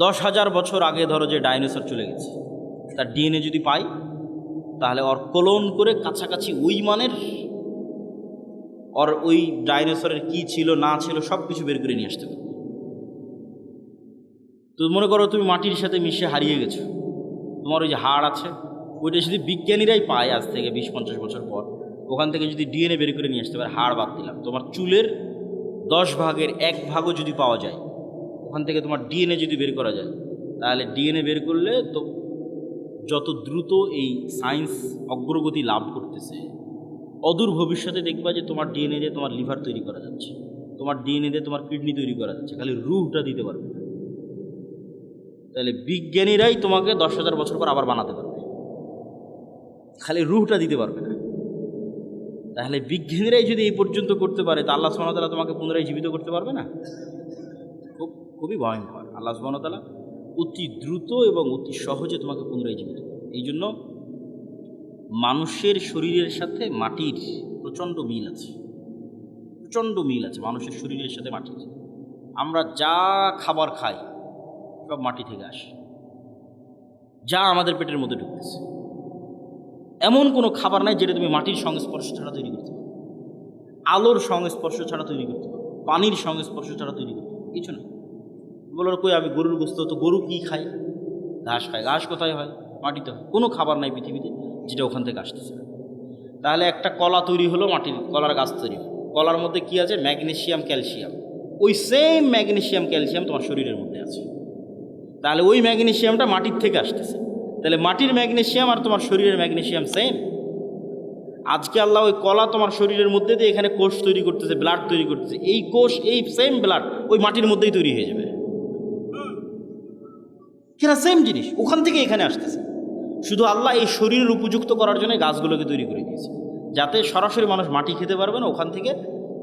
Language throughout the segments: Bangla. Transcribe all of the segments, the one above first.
10,000 বছর আগে ধরো যে ডাইনোসর চলে গেছে, তার ডিএনএ যদি পাই তাহলে ওর ক্লোন করে কাছাকাছি ওই মানের ওর ওই ডাইনোসরের কি ছিল না ছিল সব কিছু বের করে নিয়ে আসতে পারবে। তো মনে করো তুমি মাটির সাথে মিশে হারিয়ে গেছো, তোমার ওই যে হাড় আছে ওইটা যদি বিজ্ঞানীরাই পায় আজ থেকে 20-50 বছর পর, ওখান থেকে যদি ডিএনএ বের করে নিয়ে আসতে পারে, হাড় বাদ দিলাম, তোমার চুলের 10 ভাগের 1 ভাগও যদি পাওয়া যায়, ওখান থেকে তোমার ডিএনএ যদি বের করা যায়, তাহলে ডিএনএ বের করলে তো যত দ্রুত এই সায়েন্স অগ্রগতি লাভ করতেছে, অদূর ভবিষ্যতে দেখবা যে তোমার ডিএনএ দিয়ে তোমার লিভার তৈরি করা যাচ্ছে, তোমার ডিএনএ দিয়ে তোমার কিডনি তৈরি করা যাচ্ছে, খালি রুহটা দিতে পারবে না। তাহলে বিজ্ঞানীরাই তোমাকে 10,000 বছর পর আবার বানাতে পারবে, খালি রুহটা দিতে পারবে না। তাহলে বিজ্ঞানীরাই যদি এই পর্যন্ত করতে পারে, তা আল্লাহ সুবহানাহু ওয়া তাআলা তোমাকে পুনরায় জীবিত করতে পারবে না? খুবই ভয়ঙ্কর। আল্লাহ সুবহানাহু ওয়া তাআলা অতি দ্রুত এবং অতি সহজে তোমাকে পুনরায় জীবিত করবে। এই জন্য মানুষের শরীরের সাথে মাটির প্রচণ্ড মিল আছে, প্রচণ্ড মিল আছে মানুষের শরীরের সাথে মাটির। আমরা যা খাবার খাই সব মাটি থেকে আসে, যা আমাদের পেটের মধ্যে ঢুকতেছে এমন কোনো খাবার নাই যেটা তুমি মাটির সংস্পর্শ ছাড়া তৈরি করতে পারো, আলোর সংস্পর্শ ছাড়া তৈরি করতে পারো, পানির সংস্পর্শ ছাড়া তৈরি করতে পারো, কিছু না। বলার কই আমি গরুর গোস্ত, তো গরু কি খায়? ঘাস খায়। ঘাস কোথায় হয়? মাটিতে হয়। কোনো খাবার নাই পৃথিবীতে যেটা ওখান থেকে আসতেছে। তাহলে একটা কলা তৈরি হলো, মাটির কলার গাছ তৈরি হলো, কলার মধ্যে কি আছে? Magnesium, calcium. ওই সেম ম্যাগনেসিয়াম ক্যালসিয়াম তোমার শরীরের মধ্যে আছে। তাহলে ওই ম্যাগনেসিয়ামটা মাটির থেকে আসতেছে। তাহলে মাটির ম্যাগনেসিয়াম আর তোমার শরীরের ম্যাগনেসিয়াম সেম। আজকে আল্লাহ ওই কলা তোমার শরীরের মধ্যে দিয়ে এখানে কোষ তৈরি করতেছে, ব্লাড তৈরি করতেছে, এই কোষ এই সেম ব্লাড ওই মাটির মধ্যেই তৈরি হয়ে যাবে। কিনা সেম জিনিস ওখান থেকে এখানে আসতেছে। শুধু আল্লাহ এই শরীরের উপযুক্ত করার জন্য গাছগুলোকে তৈরি করে দিয়েছে, যাতে সরাসরি মানুষ মাটি খেতে পারবে না, ওখান থেকে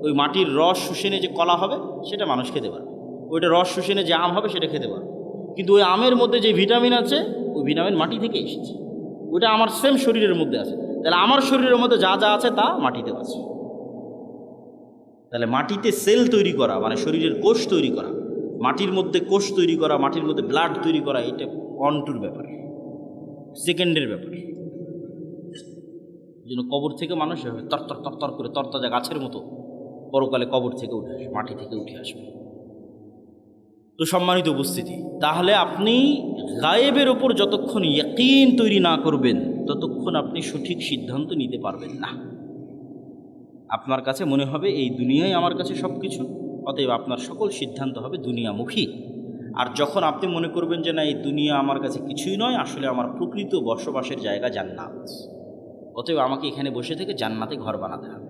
ওই মাটির রস শুষেনে যে কলা হবে সেটা মানুষ খেতে পারবে, ওইটা রস শুষেনে যে আম হবে সেটা খেতে পারবে। কিন্তু ওই আমের মধ্যে যে ভিটামিন আছে ওই ভিটামিন মাটি থেকে এসেছে, ওইটা আমার সেম শরীরের মধ্যে আছে। তাহলে আমার শরীরের মধ্যে যা যা আছে তা মাটিতেও আছে। তাহলে মাটিতে সেল তৈরি করা মানে শরীরের কোষ তৈরি করা, মাটির মধ্যে কোষ তৈরি করা, মাটির মধ্যে ব্লাড তৈরি করা, এটা অনটুর ব্যাপার, সেকেন্ডের ব্যাপার। এই জন্য কবর থেকে মানুষ তরতর তরতর করে তরতাজা গাছের মতো পরকালে কবর থেকে উঠে আসবে, মাটি থেকে উঠে আসবে। তো সম্মানিত উপস্থিতি, তাহলে আপনি গায়েবের ওপর যতক্ষণ ইয়াকিন তৈরি না করবেন ততক্ষণ আপনি সঠিক সিদ্ধান্ত নিতে পারবেন না। আপনার কাছে মনে হবে এই দুনিয়াই আমার কাছে সব কিছু, অতএব আপনার সকল সিদ্ধান্ত হবে দুনিয়ামুখী। আর যখন আপনি মনে করবেন যে না এই দুনিয়া আমার কাছে কিছুই নয়, আসলে আমার প্রকৃত বসবাসের জায়গা জান্নাত, অতএব আমাকে এখানে বসে থেকে জান্নাতে ঘর বানাতে হবে,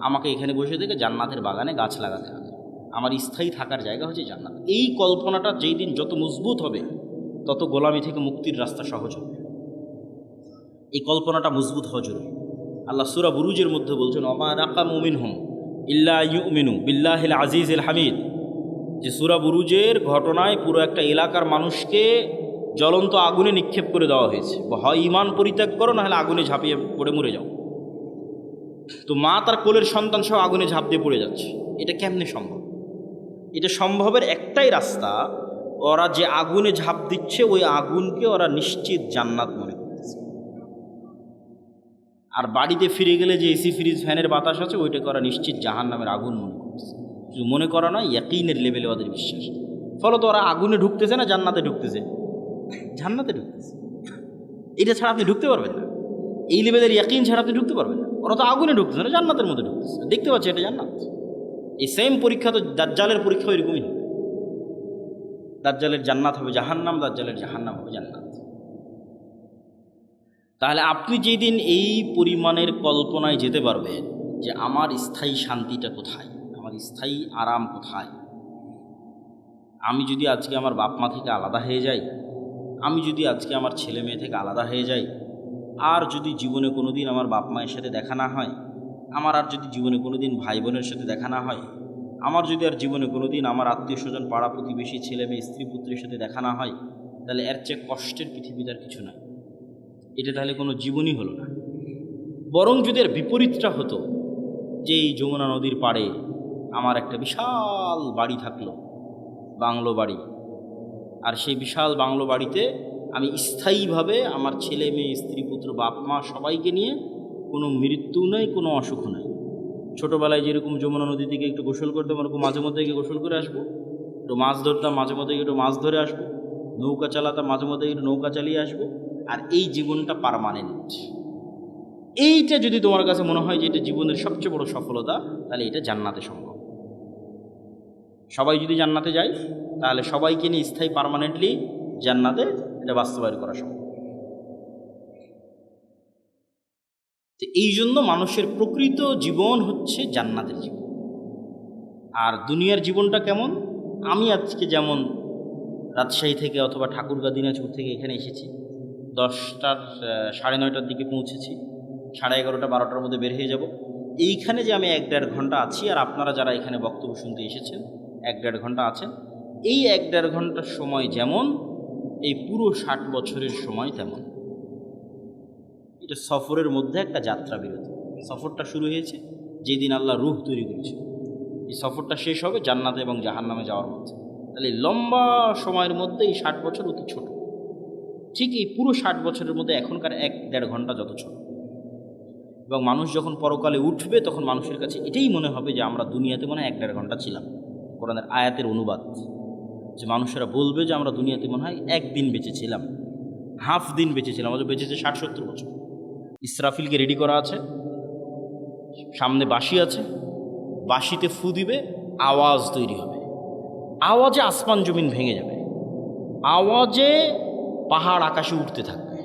আমাকে এখানে বসে থেকে জান্নাতের বাগানে গাছ লাগাতে হবে, আমার স্থায়ী থাকার জায়গা হচ্ছে জান্নাত। এই কল্পনাটা যেই দিন যত মজবুত হবে তত গোলামি থেকে মুক্তির রাস্তা সহজ হবে। এই কল্পনাটা মজবুত হওয়া জরুরি। আল্লাহ সূরা বুরুজের মধ্যে বলছেন ওমা নাকামু মিনহুম ইল্লা ইউমিনু বিল্লাহিল আজিজিল হামিদ, যে সূরা বুরুজের ঘটনায় পুরো একটা এলাকার মানুষকে জ্বলন্ত আগুনে নিক্ষেপ করে দেওয়া হয়েছে, হয় ঈমান পরিত্যাগ করো না হলে আগুনে ঝাঁপিয়ে পড়ে মরে যাও। তো মা তার কোলের সন্তান সহ আগুনে ঝাঁপ দিয়ে পড়ে যাচ্ছে। এটা কেমনে সম্ভব? এটা সম্ভবের একটাই রাস্তা, ওরা যে আগুনে ঝাঁপ দিচ্ছে ওই আগুনকে ওরা নিশ্চিত জান্নাত মনে করতেছে, আর বাড়িতে ফিরে গেলে যে এসি ফ্রিজ ফ্যানের বাতাস আছে ওইটাকে ওরা নিশ্চিত জাহান্নামের আগুন মনে করতেছে। শুধু মনে করা নয়, ইয়াকিনের লেভেলে ওদের বিশ্বাস। ফলত ওরা আগুনে ঢুকতেছে না জান্নাতে ঢুকতেছে? জান্নাতে ঢুকতেছে। এটা ছাড়া আপনি ঢুকতে পারবেন না, এই লেভেলের ইয়াকিন ছাড়া আপনি ঢুকতে পারবেন না। ওরা তো আগুনে ঢুকতেছে না, জান্নাতের মধ্যে ঢুকতেছে, দেখতে পাচ্ছে এটা জান্নাত। এই সেম পরীক্ষা তো দাজ্জালের পরীক্ষা এরকমই হবে। দাজ্জালের জান্নাত হবে জাহান্নাম, দাজ্জালের জাহান্নাম হবে জান্নাত। তাহলে আপনি যেদিন এই পরিমাণের কল্পনায় যেতে পারবেন যে আমার স্থায়ী শান্তিটা কোথায়, আমার স্থায়ী আরাম কোথায়, আমি যদি আজকে আমার বাপ মা থেকে আলাদা হয়ে যাই, আমি যদি আজকে আমার ছেলে মেয়ে থেকে আলাদা হয়ে যাই, আর যদি জীবনে কোনো দিন আমার বাপ মায়ের সাথে দেখা না হয়, আমার আর যদি জীবনে কোনো দিন ভাই বোনের সাথে দেখা না হয়, আমার যদি আর জীবনে কোনো দিন আমার আত্মীয় স্বজন পাড়া প্রতিবেশী ছেলে মেয়ে স্ত্রী পুত্রের সাথে দেখা না হয়, তাহলে এর চেয়ে কষ্টের পৃথিবীতে আর কিছু নয়। এটা তাহলে কোনো জীবনই হলো না। বরং যদি এর বিপরীতটা হতো, যে এই যমুনা নদীর পাড়ে আমার একটা বিশাল বাড়ি থাকলো, বাংলো বাড়ি, আর সেই বিশাল বাংলো বাড়িতে আমি স্থায়ীভাবে আমার ছেলে মেয়ে স্ত্রী পুত্র বাপ মা সবাইকে নিয়ে, কোনো মৃত্যু নেই, কোনো অসুখ নেই। ছোটোবেলায় যেরকম যমুনা নদী থেকে একটু গোসল করতাম, ওরকম মাঝে মধ্যে গিয়ে গোসল করে আসবো, একটু মাছ ধরতাম, মাঝে মধ্যে একটু মাছ ধরে আসবো, নৌকা চালাতাম, মাঝে মধ্যে একটু নৌকা চালিয়ে আসবো। আর এই জীবনটা পার্মানেন্ট। এইটা যদি তোমার কাছে মনে হয় যে এটা জীবনের সবচেয়ে বড় সফলতা, তাহলে এটা জান্নাতে সম্ভব। সবাই যদি জান্নাতে যায়, তাহলে সবাইকে নিয়ে স্থায়ী পার্মানেন্টলি জান্নাতে এটা বাস্তবায়ন করা সম্ভব। তো এই জন্য মানুষের প্রকৃত জীবন হচ্ছে জান্নাতের জীবন। আর দুনিয়ার জীবনটা কেমন? আমি আজকে যেমন রাজশাহী থেকে অথবা ঠাকুরগাঁ দিনাজপুর থেকে এখানে এসেছি, 10টার 9:30 দিকে পৌঁছেছি, 11:30 12টার মধ্যে বের হয়ে যাব। এইখানে যে আমি 1-1.5 ঘন্টা আছি, আর আপনারা যারা এখানে বক্তব্য শুনতে এসেছেন 1-1.5 ঘন্টা আছেন, এই 1-1.5 ঘন্টার সময় যেমন, এই পুরো 60 বছরের সময় তেমন। এটা সফরের মধ্যে একটা যাত্রা বিরতি। সফরটা শুরু হয়েছে যেদিন আল্লাহ রূহ তৈরি করেছে, এই সফরটা শেষ হবে জান্নাতে এবং জাহান্নামে যাওয়ার মধ্যে। তাহলে লম্বা সময়ের মধ্যে এই 60 বছর অতি ছোট। ঠিক এই পুরো 60 বছরের মধ্যে এখনকার 1-1.5 ঘন্টা যত ছোট। এবং মানুষ যখন পরকালে উঠবে, তখন মানুষের কাছে এটাই মনে হবে যে আমরা দুনিয়াতে মনে হয় 1-1.5 ঘন্টা ছিলাম। কোরআনের আয়াতের অনুবাদ, যে মানুষেরা বলবে যে আমরা দুনিয়াতে মনে হয় 1 দিন বেঁচেছিলাম, হাফ দিন বেঁচেছিলাম, অথচ বেঁচেছে 60-70 বছর। ইসরাফিলকে রেডি করা আছে, সামনে বাঁশি আছে, বাঁশিতে ফু দিবে, আওয়াজ তৈরি হবে, আওয়াজে আসমান জমিন ভেঙে যাবে, আওয়াজে পাহাড় আকাশে উঠতে থাকবে,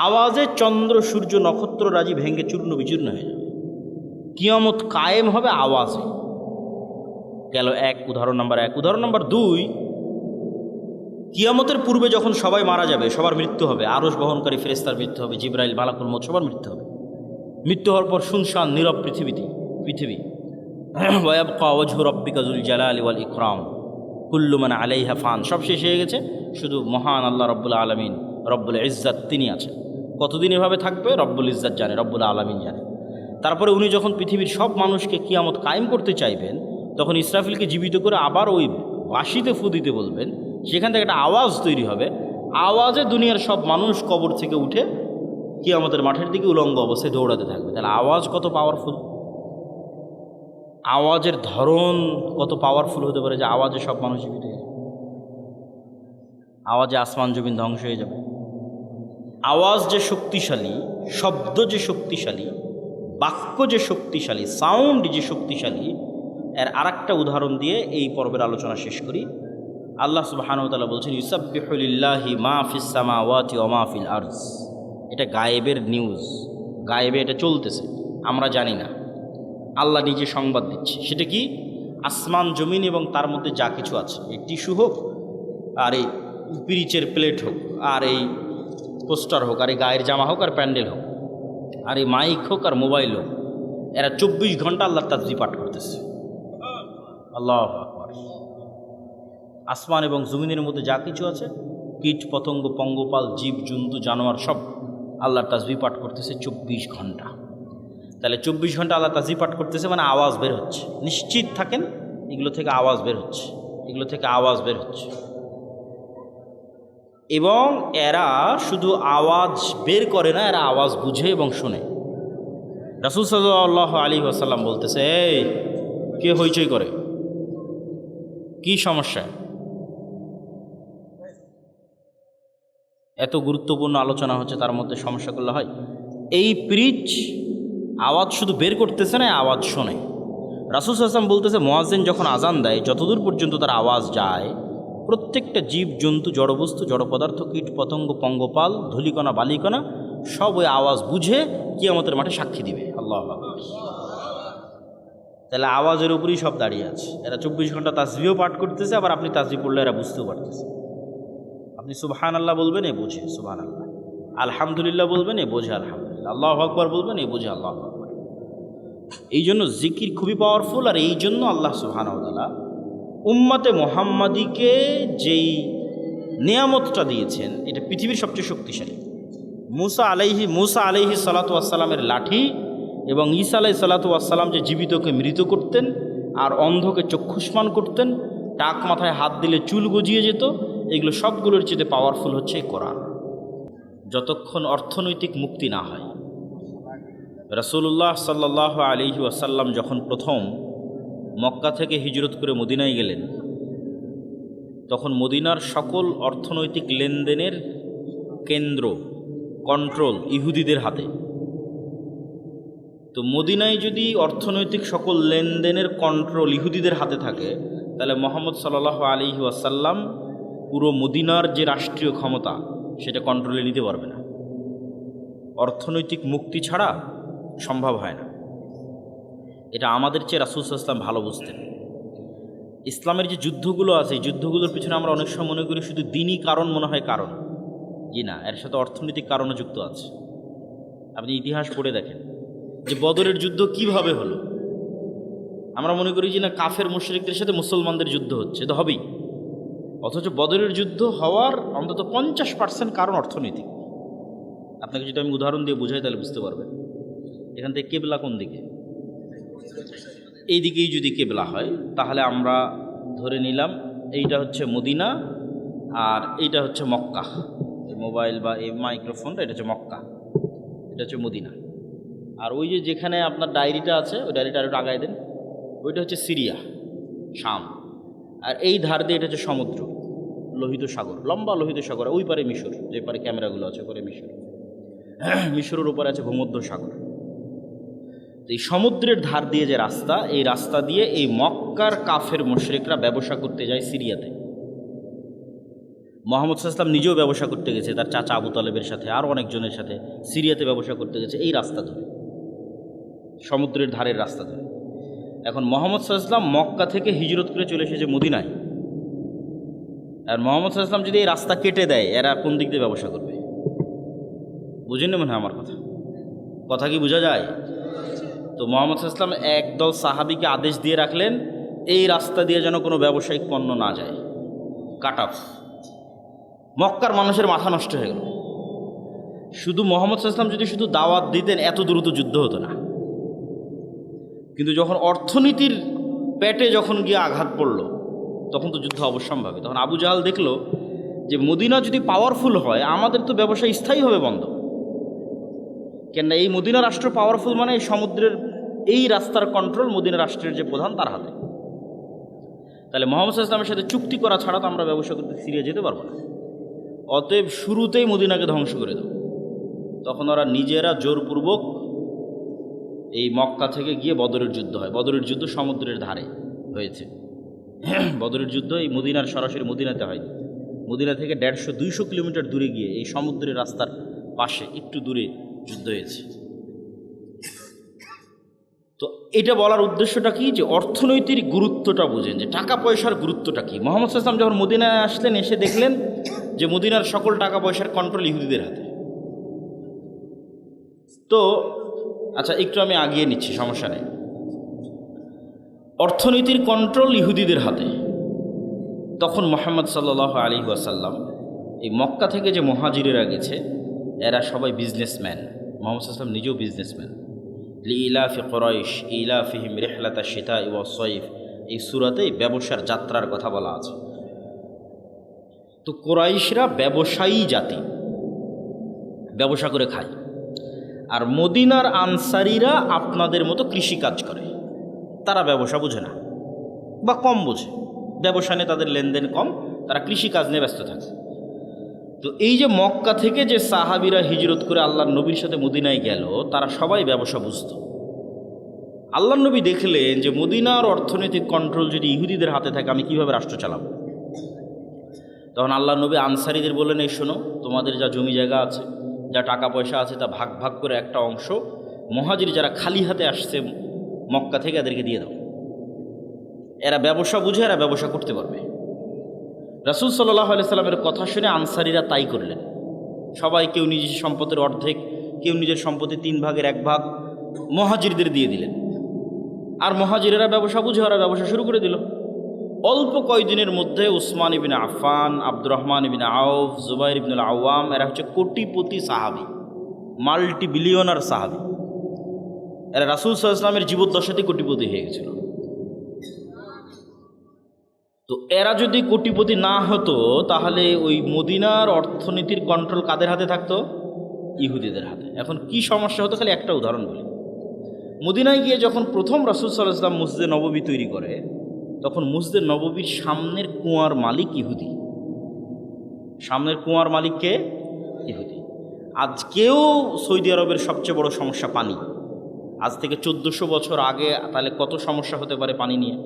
আওয়াজে চন্দ্র সূর্য নক্ষত্র রাজি ভেঙে চূর্ণ বিচূর্ণ হয়ে যাবে। কিয়ামত কায়েম হবে আওয়াজে। গেল উদাহরণ নাম্বার 1। উদাহরণ নাম্বার 2, কিয়ামতের পূর্বে যখন সবাই মারা যাবে, সবার মৃত্যু হবে, আরশ বহনকারী ফেরেশতার মৃত্যু হবে, জিবরাইল, মালাকুল মউত, সবার মৃত্যু হবে। মৃত্যু হওয়ার পর শুনশান নীরব পৃথিবী। ওয়ায়াবকা ওয়াজহু রাব্বিকা যুল জালালি ওয়াল ইকরাম কুল্লু মান আলাইহা ফান। সব শেষ হয়ে গেছে, শুধু মহান আল্লাহ রব্বুল আলামিন, রব্বুল ইজ্জাত, তিনি আছেন। কতদিন এভাবে থাকবে রব্বুল ইজ্জাত জানে, রব্বুল আলামিন জানে। তারপরে উনি যখন পৃথিবীর সব মানুষকে কিয়ামত কায়েম করতে চাইবেন, তখন ইসরাফিলকে জীবিত করে আবার ওই বাঁশিতে ফু দিতে বলবেন। সেখান থেকে একটা আওয়াজ তৈরি হবে, আওয়াজে দুনিয়ার সব মানুষ কবর থেকে উঠে কিয়ামতের মাঠের দিকে উলঙ্গ অবস্থায় দৌড়াতে থাকবে। তাহলে আওয়াজ কত পাওয়ারফুল, আওয়াজের ধরন কত পাওয়ারফুল হতে পারে যে আওয়াজে সব মানুষ জীবিত হয়ে যাবে, আওয়াজে আসমান জমিন ধ্বংস হয়ে যাবে। আওয়াজ যে শক্তিশালী, শব্দ যে শক্তিশালী, বাক্য যে শক্তিশালী, সাউন্ড যে শক্তিশালী, এর আরেকটা উদাহরণ দিয়ে এই পর্বের আলোচনা শেষ করি। আল্লাহ সুবহানাহু ওয়া তাআলা বলছেন, ইউসাব্বিহু লিল্লাহি মা ফিস সামাওয়াতি ওয়া মা ফিল আরজ। এটা গায়েবের নিউজ, গায়েবে এটা চলতেছে, আমরা জানি না, আল্লাহ নিজে সংবাদ দিচ্ছে। সেটা কি? আসমান জমিন এবং তার মধ্যে যা কিছু আছে, এই টিস্যু হোক, আর এই পিরিচের প্লেট হোক, আর এই পোস্টার হোক, আর এই গায়ের জামা হোক, আর প্যান্ডেল হোক, আর এই মাইক হোক, আর মোবাইল হোক, এরা 24 ঘন্টা আল্লাহর তাসবিহ পাঠ করতেছে। আল্লাহু আকবার। আসমান এবং জমিনের মধ্যে যা কিছু আছে, কীট পতঙ্গ, পঙ্গপাল, জীব জন্তু, জানোয়ার, সব আল্লাহর তাসবিহ পাঠ করতেছে 24 ঘন্টা। তাহলে 24 ঘন্টা আল্লাহ তাসবিহ পাঠ করতেছে, মানে আওয়াজ বের হচ্ছে। নিশ্চিত থাকেন, এগুলো থেকে আওয়াজ বের হচ্ছে, এগুলো থেকে আওয়াজ বের হচ্ছে। এবং এরা শুধু আওয়াজ বের করে না, এরা আওয়াজ বুঝে এবং শোনে। রাসূল সাল্লাল্লাহু আলাইহি ওয়াসাল্লাম বলতেছে, এই কে হইচই করে, কি সমস্যা? এত গুরুত্বপূর্ণ আলোচনা হচ্ছে, তার মধ্যে সমস্যা করলে হয়? এই পিরিচ আওয়াজ শুধু বের করতেছে না, আওয়াজ শোনে। রাসূল সাল্লাল্লাহু আলাইহি ওয়াসাল্লাম বলতেছে, মুয়াজ্জিন যখন আজান দেয়, যতদূর পর্যন্ত তার আওয়াজ যায়, প্রত্যেকটা জীব জন্তু, জড়বস্তু, জড় পদার্থ, কীট পতঙ্গ, পঙ্গপাল, ধূলিকণা, বালিকণা, সব ওই আওয়াজ বুঝে কিয়ামতের মাঠে সাক্ষী দিবে। আল্লাহু আকবার। তাহলে আওয়াজের উপরেই সব দাঁড়িয়ে আছে। এরা 24 ঘন্টা তাসবিহ পাঠ করতেছে, আবার আপনি তাসবিহ পড়লে এরা বুঝতেও পারতেছে। আপনি সুবহানাল্লাহ বলবেন, এ বোঝে সুবহানাল্লাহ, আলহামদুলিল্লাহ বলবেন, এ বোঝে আলহামদুলিল্লাহ, আল্লাহু আকবার বলবেন, এ বোঝে আল্লাহু আকবার। এই জন্য জিকির খুবই পাওয়ারফুল। আর এই জন্য আল্লাহ সুবহানাহু ওয়া তাআলা উম্মতে মুহাম্মাদিকে যেই নিয়ামতটা দিয়েছেন, এটা পৃথিবীর সবচেয়ে শক্তিশালী। মুসা আলাইহি সালাতু ওয়াসসালামের লাঠি এবং ঈসা আলাইহিস সালাতু ওয়াসসালাম যে জীবিতকে মৃত করতেন, আর অন্ধকে চক্ষুষ্মান করতেন, টাক মাথায় হাত দিলে চুল গজিয়ে যেত, এগুলো সবগুলোর চেয়ে পাওয়ারফুল হচ্ছে এই কোরআন। যতক্ষণ অর্থনৈতিক মুক্তি না হয়, রাসূলুল্লাহ সাল্লাল্লাহু আলাইহি ওয়াসাল্লাম যখন প্রথম মক্কা থেকে হিজরত করে মদিনায় গেলেন, তখন মদিনার সকল অর্থনৈতিক লেনদেনের কেন্দ্র, কন্ট্রোল ইহুদিদের হাতে। তো মদিনায় যদি অর্থনৈতিক সকল লেনদেনের কন্ট্রোল ইহুদিদের হাতে থাকে, তাহলে মুহাম্মদ সাল্লাল্লাহু আলাইহি ওয়াসাল্লাম পুরো মদিনার যে রাষ্ট্রীয় ক্ষমতা সেটা কন্ট্রোলে নিতে পারবে না। অর্থনৈতিক মুক্তি ছাড়া সম্ভব হয় না। এটা আমাদের চেয়ে রাসূল সাল্লাল্লাহু আলাইহি ওয়াসাল্লাম ভালো বুঝতেন। ইসলামের যে যুদ্ধগুলো আছে, এই যুদ্ধগুলোর পিছনে আমরা অনেক সময় মনে করি শুধু দিনই কারণ মনে হয় কারণ, জি না, এর সাথে অর্থনৈতিক কারণও যুক্ত আছে। আপনি ইতিহাস পড়ে দেখেন যে বদরের যুদ্ধ কিভাবে হলো। আমরা মনে করি যে না, কাফের মুশরিকদের সাথে মুসলমানদের যুদ্ধ হচ্ছে, তো হবেই, অথচ বদরের যুদ্ধ হওয়ার অন্তত 50% কারণ অর্থনৈতিক। আপনাকে যদি আমি উদাহরণ দিয়ে বুঝাই তাহলে বুঝতে পারবেন। এখান থেকে কেবলা কোন দিকে? এই দিকেই যদি কেবলা হয় তাহলে আমরা ধরে নিলাম এইটা হচ্ছে মদিনা আর এইটা হচ্ছে মক্কা। এই মোবাইল বা এই মাইক্রোফোনটা এটা হচ্ছে মক্কা, এটা হচ্ছে মদিনা। আর ওই যে যেখানে আপনার ডায়েরিটা আছে, ওই ডায়েরিটা আরও আগায় দেন, ওইটা হচ্ছে সিরিয়া, শাম। আর এই ধার দিয়ে এটা হচ্ছে সমুদ্র, লোহিত সাগর, লম্বা লোহিত সাগর। ওই পারে মিশর, যে পারে ক্যামেরাগুলো আছে ওপারে মিশর, মিশরের উপরে আছে ভূমধ্য সাগর। এই সমুদ্রের ধার দিয়ে যে রাস্তা, এই রাস্তা দিয়ে এই মক্কার কাফের মুশরিকরা ব্যবসা করতে যায় সিরিয়াতে। মুহাম্মদ সাল্লাল্লাহু আলাইহি ওয়াসাল্লাম নিজেও ব্যবসা করতে গেছে তার চাচা আবু তালেবের সাথে, আরও অনেকজনের সাথে সিরিয়াতে ব্যবসা করতে গেছে এই রাস্তা ধরে, সমুদ্রের ধারের রাস্তা ধরে। এখন মুহাম্মদ সাল্লাল্লাহু আলাইহি ওয়াসাল্লাম মক্কা থেকে হিজরত করে চলে এসেছে মদিনায়। আর মুহাম্মদ সাল্লাল্লাহু আলাইহি ওয়াসাল্লাম যদি এই রাস্তা কেটে দেয়, এরা কোন দিক দিয়ে ব্যবসা করবে? বুঝেন না মনে হয় আমার কথা কি বোঝা যায়? তো মুহাম্মদ সাল্লাল্লাহু আলাইহি ওয়াসাল্লাম একদল সাহাবীকে আদেশ দিয়ে রাখলেন, এই রাস্তা দিয়ে যেন কোনো ব্যবসায়িক পণ্য না যায়, কাট অফ। মক্কার মানুষের মাথা নষ্ট হয়ে গেল। শুধু মুহাম্মদ সাল্লাল্লাহু আলাইহি ওয়াসাল্লাম যদি শুধু দাওয়াত দিতেন, এত দ্রুত যুদ্ধ হতো না। কিন্তু যখন অর্থনীতির পেটে যখন গিয়ে আঘাত পড়ল, তখন তো যুদ্ধ অবশ্যম্ভাবী। তখন আবু জাহাল দেখলো যে মদিনা যদি পাওয়ারফুল হয়, আমাদের তো ব্যবসা স্থায়ীভাবে বন্ধ। কেননা এই মদিনা রাষ্ট্র পাওয়ারফুল মানে এই সমুদ্রের এই রাস্তার কন্ট্রোল মদিনা রাষ্ট্রের যে প্রধান তার হাতে। তাহলে মুহাম্মদ সাল্লাল্লাহু আলাইহি ওয়াসাল্লামের সাথে চুক্তি করা ছাড়া তো আমরা ব্যবসা করতে সিরিয়া যেতে পারবো না। অতএব শুরুতেই মদিনাকে ধ্বংস করে দাও। তখন ওরা নিজেরা জোরপূর্বক এই মক্কা থেকে গিয়ে বদরের যুদ্ধ হয়। বদরের যুদ্ধ সমুদ্রের ধারে হয়েছে। বদরের যুদ্ধ এই মদিনার সরাসরি মদিনাতে হয়নি, মদিনা থেকে 150-200 কিলোমিটার দূরে গিয়ে এই সমুদ্রের রাস্তার পাশে একটু দূরে যুদ্ধ হয়েছে। তো এটা বলার উদ্দেশ্যটা কি, যে অর্থনৈতিক গুরুত্বটা বুঝেন, যে টাকা পয়সার গুরুত্বটা কি। মুহাম্মদ সাল্লাল্লাহু আলাইহি ওয়াসাল্লাম যখন মদিনায় আসলেন, এসে দেখলেন যে মদিনার সকল টাকা পয়সার কন্ট্রোল ইহুদিদের হাতে। তো আচ্ছা, একটু আমি আগিয়ে নিচ্ছি, সমস্যা নেই। অর্থনীতির কন্ট্রোল ইহুদিদের হাতে। তখন মুহাম্মদ সাল্লাল্লাহু আলাইহি ওয়াসাল্লাম এই মক্কা থেকে যে মুহাজিরেরা গেছে, এরা সবাই বিজনেসম্যান। মুহাম্মদ সাল্লাল্লাহু আলাইহি ওয়াসাল্লাম নিজেও বিজনেসম্যান। লিইলাফি কুরাইশ ইলাফিহিম রিহলাতা শিতা ওয়াস সাইফ, এই সূরাতেই ব্যবসার যাত্রার কথা বলা আছে। তো কুরাইশরা ব্যবসায়ী জাতি, ব্যবসা করে খায়। আর মদিনার আনসারীরা আপনাদের মতো কৃষিকাজ করে, তারা ব্যবসা বোঝে না বা কম বোঝে, ব্যবসা নিয়ে তাদের লেনদেন কম, তারা কৃষিকাজ নিয়ে ব্যস্ত থাকে। তো এই যে মক্কা থেকে যে সাহাবীরা হিজরত করে আল্লাহর নবীর সাথে মদিনায় গেল, তারা সবাই ব্যবসা বুঝত। আল্লাহর নবী দেখলেন যে মদিনার অর্থনৈতিক কন্ট্রোল যদি ইহুদিদের হাতে থাকে, আমি কিভাবে রাষ্ট্র চালাবো। তখন আল্লাহর নবী আনসারীদের বললেন, এই শোনো, তোমাদের যা জমি জায়গা আছে, যা টাকা পয়সা আছে, তা ভাগ ভাগ করে একটা অংশ মুহাজির যারা খালি হাতে আসছে মক্কা থেকে, এদেরকে দিয়ে দাও। এরা ব্যবসা বুঝে, এরা ব্যবসা করতে পারবে। রাসূল সাল্লাল্লাহু আলাইহি সাল্লামের কথা শুনে আনসারীরা তাই করলেন। সবাই কেউ নিজের সম্পদের অর্ধেক, কেউ নিজের সম্পত্তি 3 ভাগের 1 ভাগ মুহাজিরদের দিয়ে দিলেন। আর মুহাজিরেরা ব্যবসা বুঝে ওরা ব্যবসা শুরু করে দিল। অল্প কয়েকদিনের মধ্যে উসমান ইবনে আফফান, আব্দুর রহমান ইবনে আউফ, জুবাইর ইবনুল আওয়াম, এরা হচ্ছে কোটিপতি সাহাবী, মাল্টি বিলিয়নার সাহাবী। এরা রাসূল সাল্লাল্লাহু আলাইহি ওয়াসাল্লামের জীবদ্দশাতেই কোটিপতি হয়ে গেছিল। তো এরা যদি কোটিপতি না হতো তাহলে ওই মদিনার অর্থনীতির কন্ট্রোল কাদের হাতে থাকতো? ইহুদিদের হাতে। এখন কি সমস্যা হতো, খালি একটা উদাহরণ বলি। মদিনায় গিয়ে যখন প্রথম রাসূল সাল্লাল্লাহু আলাইহি ওয়াসাল্লাম মসজিদে নববী তৈরি করে, তখন মসজিদে নববীর সামনের কুয়ার মালিক ইহুদি। সামনের কুয়ার মালিককে ইহুদি। আজকেও সৌদি আরবের সবচেয়ে বড় সমস্যা পানি। আজ থেকে 1400 বছর আগে তাহলে কত সমস্যা হতে পারে পানি নিয়ে।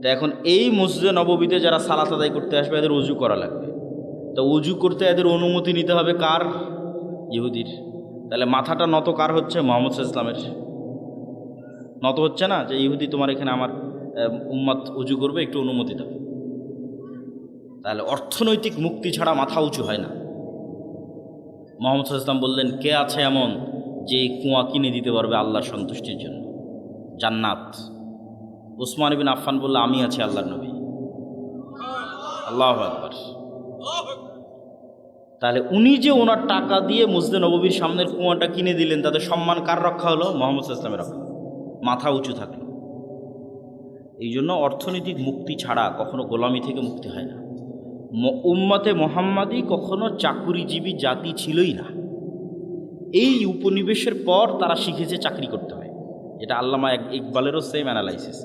তো এখন এই মসজিদে নববীতে যারা সালাত আদায় করতে আসবে এদের উজু করা লাগবে। তো উজু করতে এদের অনুমতি নিতে হবে কার? ইহুদির। তাহলে মাথাটা নত কার হচ্ছে? মুহাম্মদ সাল্লাল্লাহু আলাইহি ওয়াসাল্লামের। নত হচ্ছে না যে ইহুদি তোমার এখানে আমার উম্মত উজু করবে, একটু অনুমতি দাও। তাহলে অর্থনৈতিক মুক্তি ছাড়া মাথা উঁচু হয় না। মুহাম্মদ সাল্লাল্লাহু আলাইহি ওয়াসাল্লাম বললেন, কে আছে এমন যে এই কুয়া কিনে দিতে পারবে আল্লাহর সন্তুষ্টির জন্য? জান্নাত। উসমান ইবনে আফফান বলল, আমি আছি আল্লাহর নবী। আল্লাহু আকবার। তাহলে উনি যে ওনার টাকা দিয়ে মসজিদে নববীর সামনের কুয়াটা কিনে দিলেন, তাদের সম্মান কার রক্ষা হলো? মুহাম্মদ সাল্লাল্লাহু আলাইহি ওয়াসাল্লামের রক্ষা। মাথা উঁচু থাকলো। এই জন্য অর্থনৈতিক মুক্তি ছাড়া কখনো গোলামি থেকে মুক্তি হয় না। উম্মতে মোহাম্মদী কখনো চাকুরিজীবী জাতি ছিলই না। এই উপনিবেশের পর তারা শিখেছে চাকরি করতে হয়। এটা আল্লামা ইকবালেরও সেম অ্যানালাইসিস,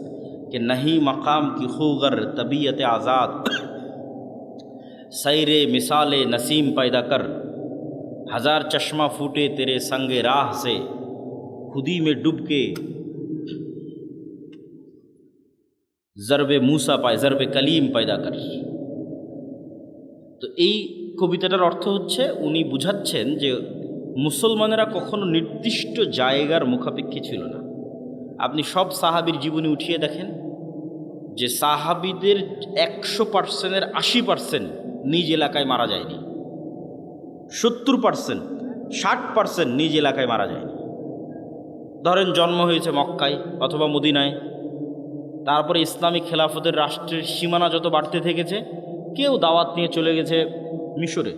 कि नहीं मकाम की खूगर तबीयत आज़ाद सैरे मिसाल नसीम पैदा कर हजार चश्मा फूटे तेरे संगे राह से खुदी में डूब के ज़रबे मूसा पाए ज़रबे कलीम पैदा कर। তো এই কবিতাটার অর্থ হচ্ছে উনি বুঝাচ্ছেন যে মুসলমানেরা কখনো নির্দিষ্ট জায়গার মুখাপেক্ষী ছিল না। আপনি সব সাহাবীর জীবনী উঠিয়ে দেখেন যে সাহাবীদের 100%-এর 80% নিজ এলাকায় মারা যায়নি, 70% 60% নিজ এলাকায় মারা যায়নি। ধরেন জন্ম হয়েছে মক্কায় অথবা মদিনায়, তারপরে ইসলামিক খেলাফতের রাষ্ট্রের সীমানা যত বাড়তে থেকেছে, কেউ দাওয়াত নিয়ে চলে গেছে মিশরে।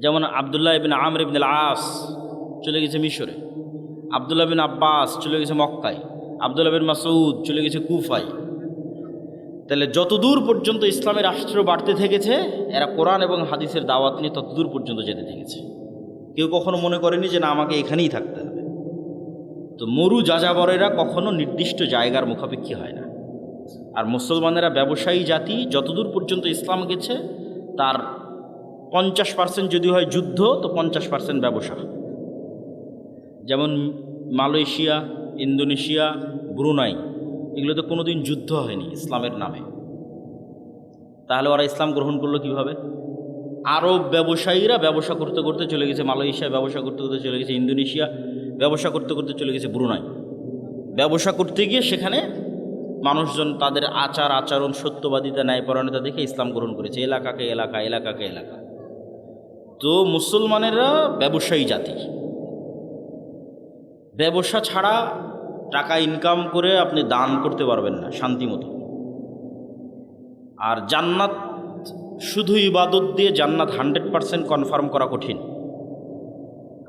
যেমন আবদুল্লাহ ইবনে আমর ইবনে আস চলে গেছে মিশরে, আবদুল্লাহ বিন আব্বাস চলে গেছে মক্কায়, আবদুল্লাহ বিন মাসউদ চলে গেছে কুফায়। তাহলে যতদূর পর্যন্ত ইসলামের রাষ্ট্র বাড়তে থেকেছে, এরা কোরআন এবং হাদিসের দাওয়াত নিয়ে ততদূর পর্যন্ত যেতে থেকেছে। কেউ কখনো মনে করেনি যে না আমাকে এখানেই থাকতে হবে। তো মরু যাযাবরেরা কখনো নির্দিষ্ট জায়গার মুখাপেক্ষী হয় না। আর মুসলমানেরা ব্যবসায়ী জাতি, যতদূর পর্যন্ত ইসলাম গেছে তার 50% যদি হয় যুদ্ধ, তো 50% ব্যবসা। যেমন মালয়েশিয়া, ইন্দোনেশিয়া, ব্রুনাই, এগুলোতে কোনো দিন যুদ্ধ হয়নি ইসলামের নামে। তাহলে ওরা ইসলাম গ্রহণ করলো কীভাবে? আরব ব্যবসায়ীরা ব্যবসা করতে করতে চলে গেছে মালয়েশিয়া, ব্যবসা করতে করতে চলে গেছে ইন্দোনেশিয়া, ব্যবসা করতে করতে চলে গেছে ব্রুনাই। ব্যবসা করতে গিয়ে সেখানে মানুষজন তাদের আচার আচরণ, সত্যবাদিতা, ন্যায়পরায়ণতা দেখে ইসলাম গ্রহণ করেছে, এলাকাকে এলাকা, এলাকাকে এলাকা। তো মুসলমানেরা ব্যবসায়ী জাতি। ব্যবসা ছাড়া টাকা ইনকাম করে আপনি দান করতে পারবেন না শান্তি মতো। আর জান্নাত শুধু ইবাদত দিয়ে জান্নাত 100% কনফার্ম করা কঠিন।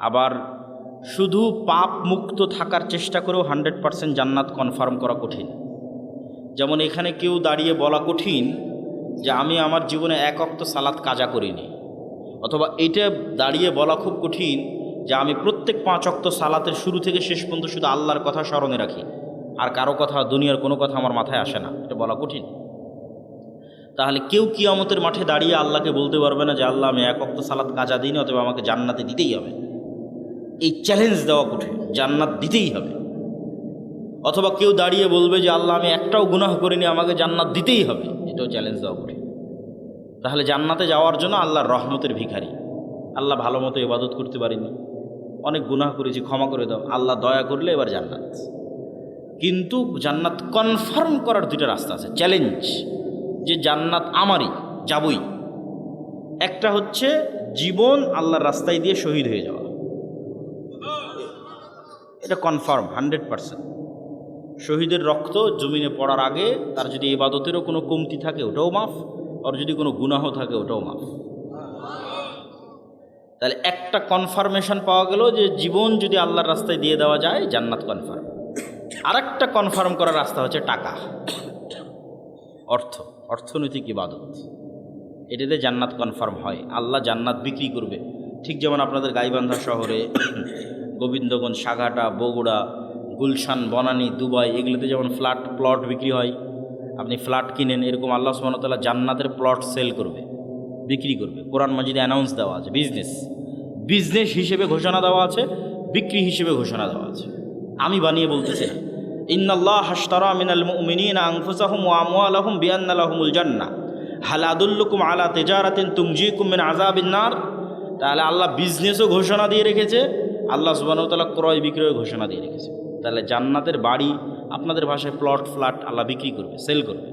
আবার শুধু পাপ মুক্ত থাকার চেষ্টা করেও 100% জান্নাত কনফার্ম করা কঠিন। যেমন এখানে কেউ দাঁড়িয়ে বলা কঠিন যে আমি আমার জীবনে এক ওয়াক্ত সালাত কাজা করিনি, অথবা এটা দাঁড়িয়ে বলা খুব কঠিন যে আমি প্রত্যেক 5 ওয়াক্ত সালাতের শুরু থেকে শেষ পর্যন্ত শুধু আল্লাহর কথা স্মরণে রাখি, আর কারো কথা, দুনিয়ার কোনো কথা আমার মাথায় আসে না। এটা বলা কঠিন। তাহলে কেউ কিয়ামতের মাঠে দাঁড়িয়ে আল্লাহকে বলতে পারবে না যে আল্লাহ আমি এক ওয়াক্ত সালাত কাজা দিইনি, অথবা আমাকে জান্নাতে দিতেই হবে। এই চ্যালেঞ্জ দেওয়া কঠিন, জান্নাত দিতেই হবে। অথবা কেউ দাঁড়িয়ে বলবে যে আল্লাহ আমি একটাও গুনাহ করিনি, আমাকে জান্নাত দিতেই হবে, এটাও চ্যালেঞ্জ দেওয়া কঠিন। তাহলে জান্নাতে যাওয়ার জন্য আল্লাহর রহমতের ভিখারি। আল্লাহ ভালো মতো ইবাদত করতে পারিনি, অনেক গুনাহ করেছি, ক্ষমা করে দাও, আল্লাহ দয়া করলে এবার জান্নাত। কিন্তু জান্নাত কনফার্ম করার দুইটা রাস্তা আছে, চ্যালেঞ্জ, যে জান্নাত আমারই, যাবই। একটা হচ্ছে জীবন আল্লাহর রাস্তায় দিয়ে শহীদ হয়ে যাওয়া, এটা কনফার্ম 100%। শহীদের রক্ত জমিনে পড়ার আগে তার যদি ইবাদতেরও কোনো কমতি থাকে ওটাও মাফ, আর যদি কোনো গুনাহ থাকে ওটাও মাফ। তাহলে একটা কনফার্মেশন পাওয়া গেল যে জীবন যদি আল্লাহর রাস্তায় দিয়ে দেওয়া যায় জান্নাত কনফার্ম। আর একটা কনফার্ম করার রাস্তা হচ্ছে টাকা। অর্থনৈতিক ইবাদত, এটাতে জান্নাত কনফার্ম হয়। আল্লাহ জান্নাত বিক্রি করবে। ঠিক যেমন আপনাদের গাইবান্ধা শহরে, গোবিন্দগঞ্জ, সাঘাটা, বগুড়া, গুলশান, বনানী, দুবাই, এগুলোতে যেমন প্লট বিক্রি হয়, আপনি ফ্ল্যাট কিনেন, এরকম আল্লাহ সুবহানাহু ওয়া তাআলা জান্নাতের প্লট সেল করবে, বিক্রি করবে। কোরআন মাজিদে অ্যানাউন্স দেওয়া আছে, বিজনেস হিসেবে ঘোষণা দেওয়া আছে, বিক্রি হিসেবে ঘোষণা দেওয়া আছে। আমি বানিয়ে বলতেছি না। ইন্নাল্লাহ আশতারা মিনাল মুমিনিনা আনফুসাহুম ওয়া আমওয়ালাহুম বিআন্না লাহুমুল জান্নাহ হাল আদুল্লুকুম আলা তিজারাতিন তুনজিকুম মিন আযাবিন নার। তাহলে আল্লাহ বিজনেসও ঘোষণা দিয়ে রেখেছে, আল্লাহ সুবহানাহু ওয়া তাআলা ক্রয় বিক্রয় ঘোষণা দিয়ে রেখেছে। তাহলে জান্নাতের বাড়ি, আপনাদের ভাষায় প্লট, ফ্ল্যাট আল্লাহ বিক্রি করবে, সেল করবে,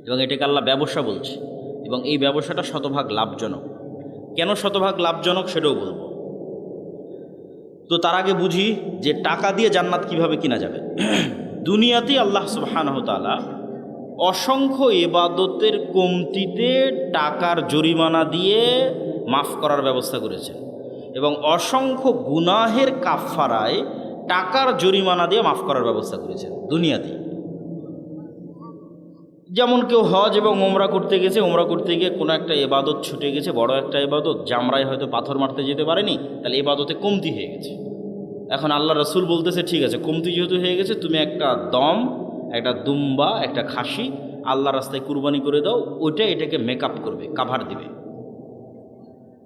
এবং এটাকে আল্লাহ ব্যবসা বলছে। এবং এই ব্যবসাটা শতভাগ লাভজনক। কেন শতভাগ লাভজনক সেটাও বলবো। তো তার আগে বুঝি যে টাকা দিয়ে জান্নাত কিভাবে কিনা যাবে। দুনিয়াতেই আল্লাহ সুবহানাহু ওয়া তাআলা অসংখ্য ইবাদতের কমতিতে টাকার জরিমানা দিয়ে মাফ করার ব্যবস্থা করেছেন, এবং অসংখ্য গুনাহের কাফফারায় টাকার জরিমানা দিয়ে মাফ করার ব্যবস্থা করেছেন দুনিয়াতেই। যেমন কেউ হজ এবং ওমরা করতে গেছে, ওমরা করতে গিয়ে কোনো একটা ইবাদত ছুটে গেছে, বড় একটা ইবাদত, জামরায় হয়তো পাথর মারতে যেতে পারেনি, তাহলে ইবাদতে কমতি হয়ে গেছে। এখন আল্লাহ রাসূল বলতেছে, ঠিক আছে, কমতি যেহেতু হয়ে গেছে, তুমি একটা দম, একটা দুম্বা, একটা খাসি আল্লাহ রাস্তায় কুরবানি করে দাও, ওইটা এটাকে মেকআপ করবে, কাভার দিবে।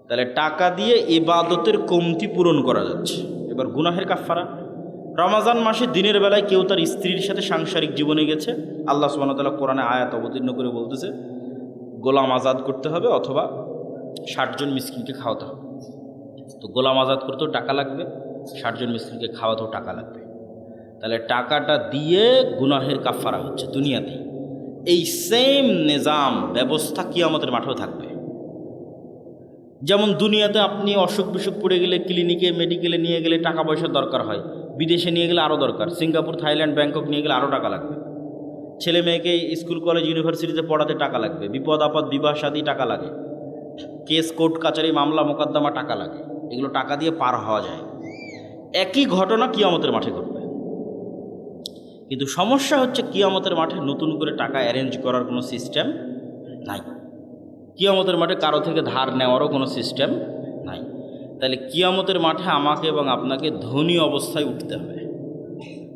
তাহলে টাকা দিয়ে ইবাদতের কমতি পূরণ করা যাচ্ছে। এবার গুনাহের কাফফারা, রমাজান মাসে দিনের বেলায় কেউ তার স্ত্রীর সাথে সাংসারিক জীবনে গেছে, আল্লাহ সুবহানাহু ওয়া তাআলা কোরআনে আয়াত অবতীর্ণ করে বলতেছে গোলাম আজাদ করতে হবে, অথবা 60 জন মিসকিনকে খাওয়াতে হবে। তো গোলাম আজাদ করতেও টাকা লাগবে, 60 জন মিসকিনকে খাওয়াতেও টাকা লাগবে। তাহলে টাকাটা দিয়ে গুনাহের কাফফারা হচ্ছে দুনিয়াতেই। এই সেম নিজাম ব্যবস্থা কিয়ামতের মাঠেও থাকবে। যেমন দুনিয়াতে আপনি অসুখ বিসুখ পড়ে গেলে ক্লিনিকে, মেডিকেলে নিয়ে গেলে টাকা পয়সার দরকার হয়, বিদেশে নিয়ে গেলে আরও দরকার, সিঙ্গাপুর, থাইল্যান্ড, ব্যাংকক নিয়ে গেলে আরও টাকা লাগবে। ছেলে মেয়েকে স্কুল, কলেজ, ইউনিভার্সিটিতে পড়াতে টাকা লাগবে, বিপদ আপদ, বিবাহ শাদী টাকা লাগে, কেস, কোর্ট কাচারি, মামলা মোকদ্দমা টাকা লাগে, এগুলো টাকা দিয়ে পার হওয়া যায়। একই ঘটনা কিয়ামতের মাঠে ঘটবে। কিন্তু সমস্যা হচ্ছে কিয়ামতের মাঠে নতুন করে টাকা অ্যারেঞ্জ করার কোনো সিস্টেম নাই। কিয়ামতের মাঠে কারো থেকে ধার নেওয়ারও কোনো সিস্টেম নাই। তাহলে কিয়ামতের মাঠে আমাকে এবং আপনাকে ধনী অবস্থায় উঠতে হবে,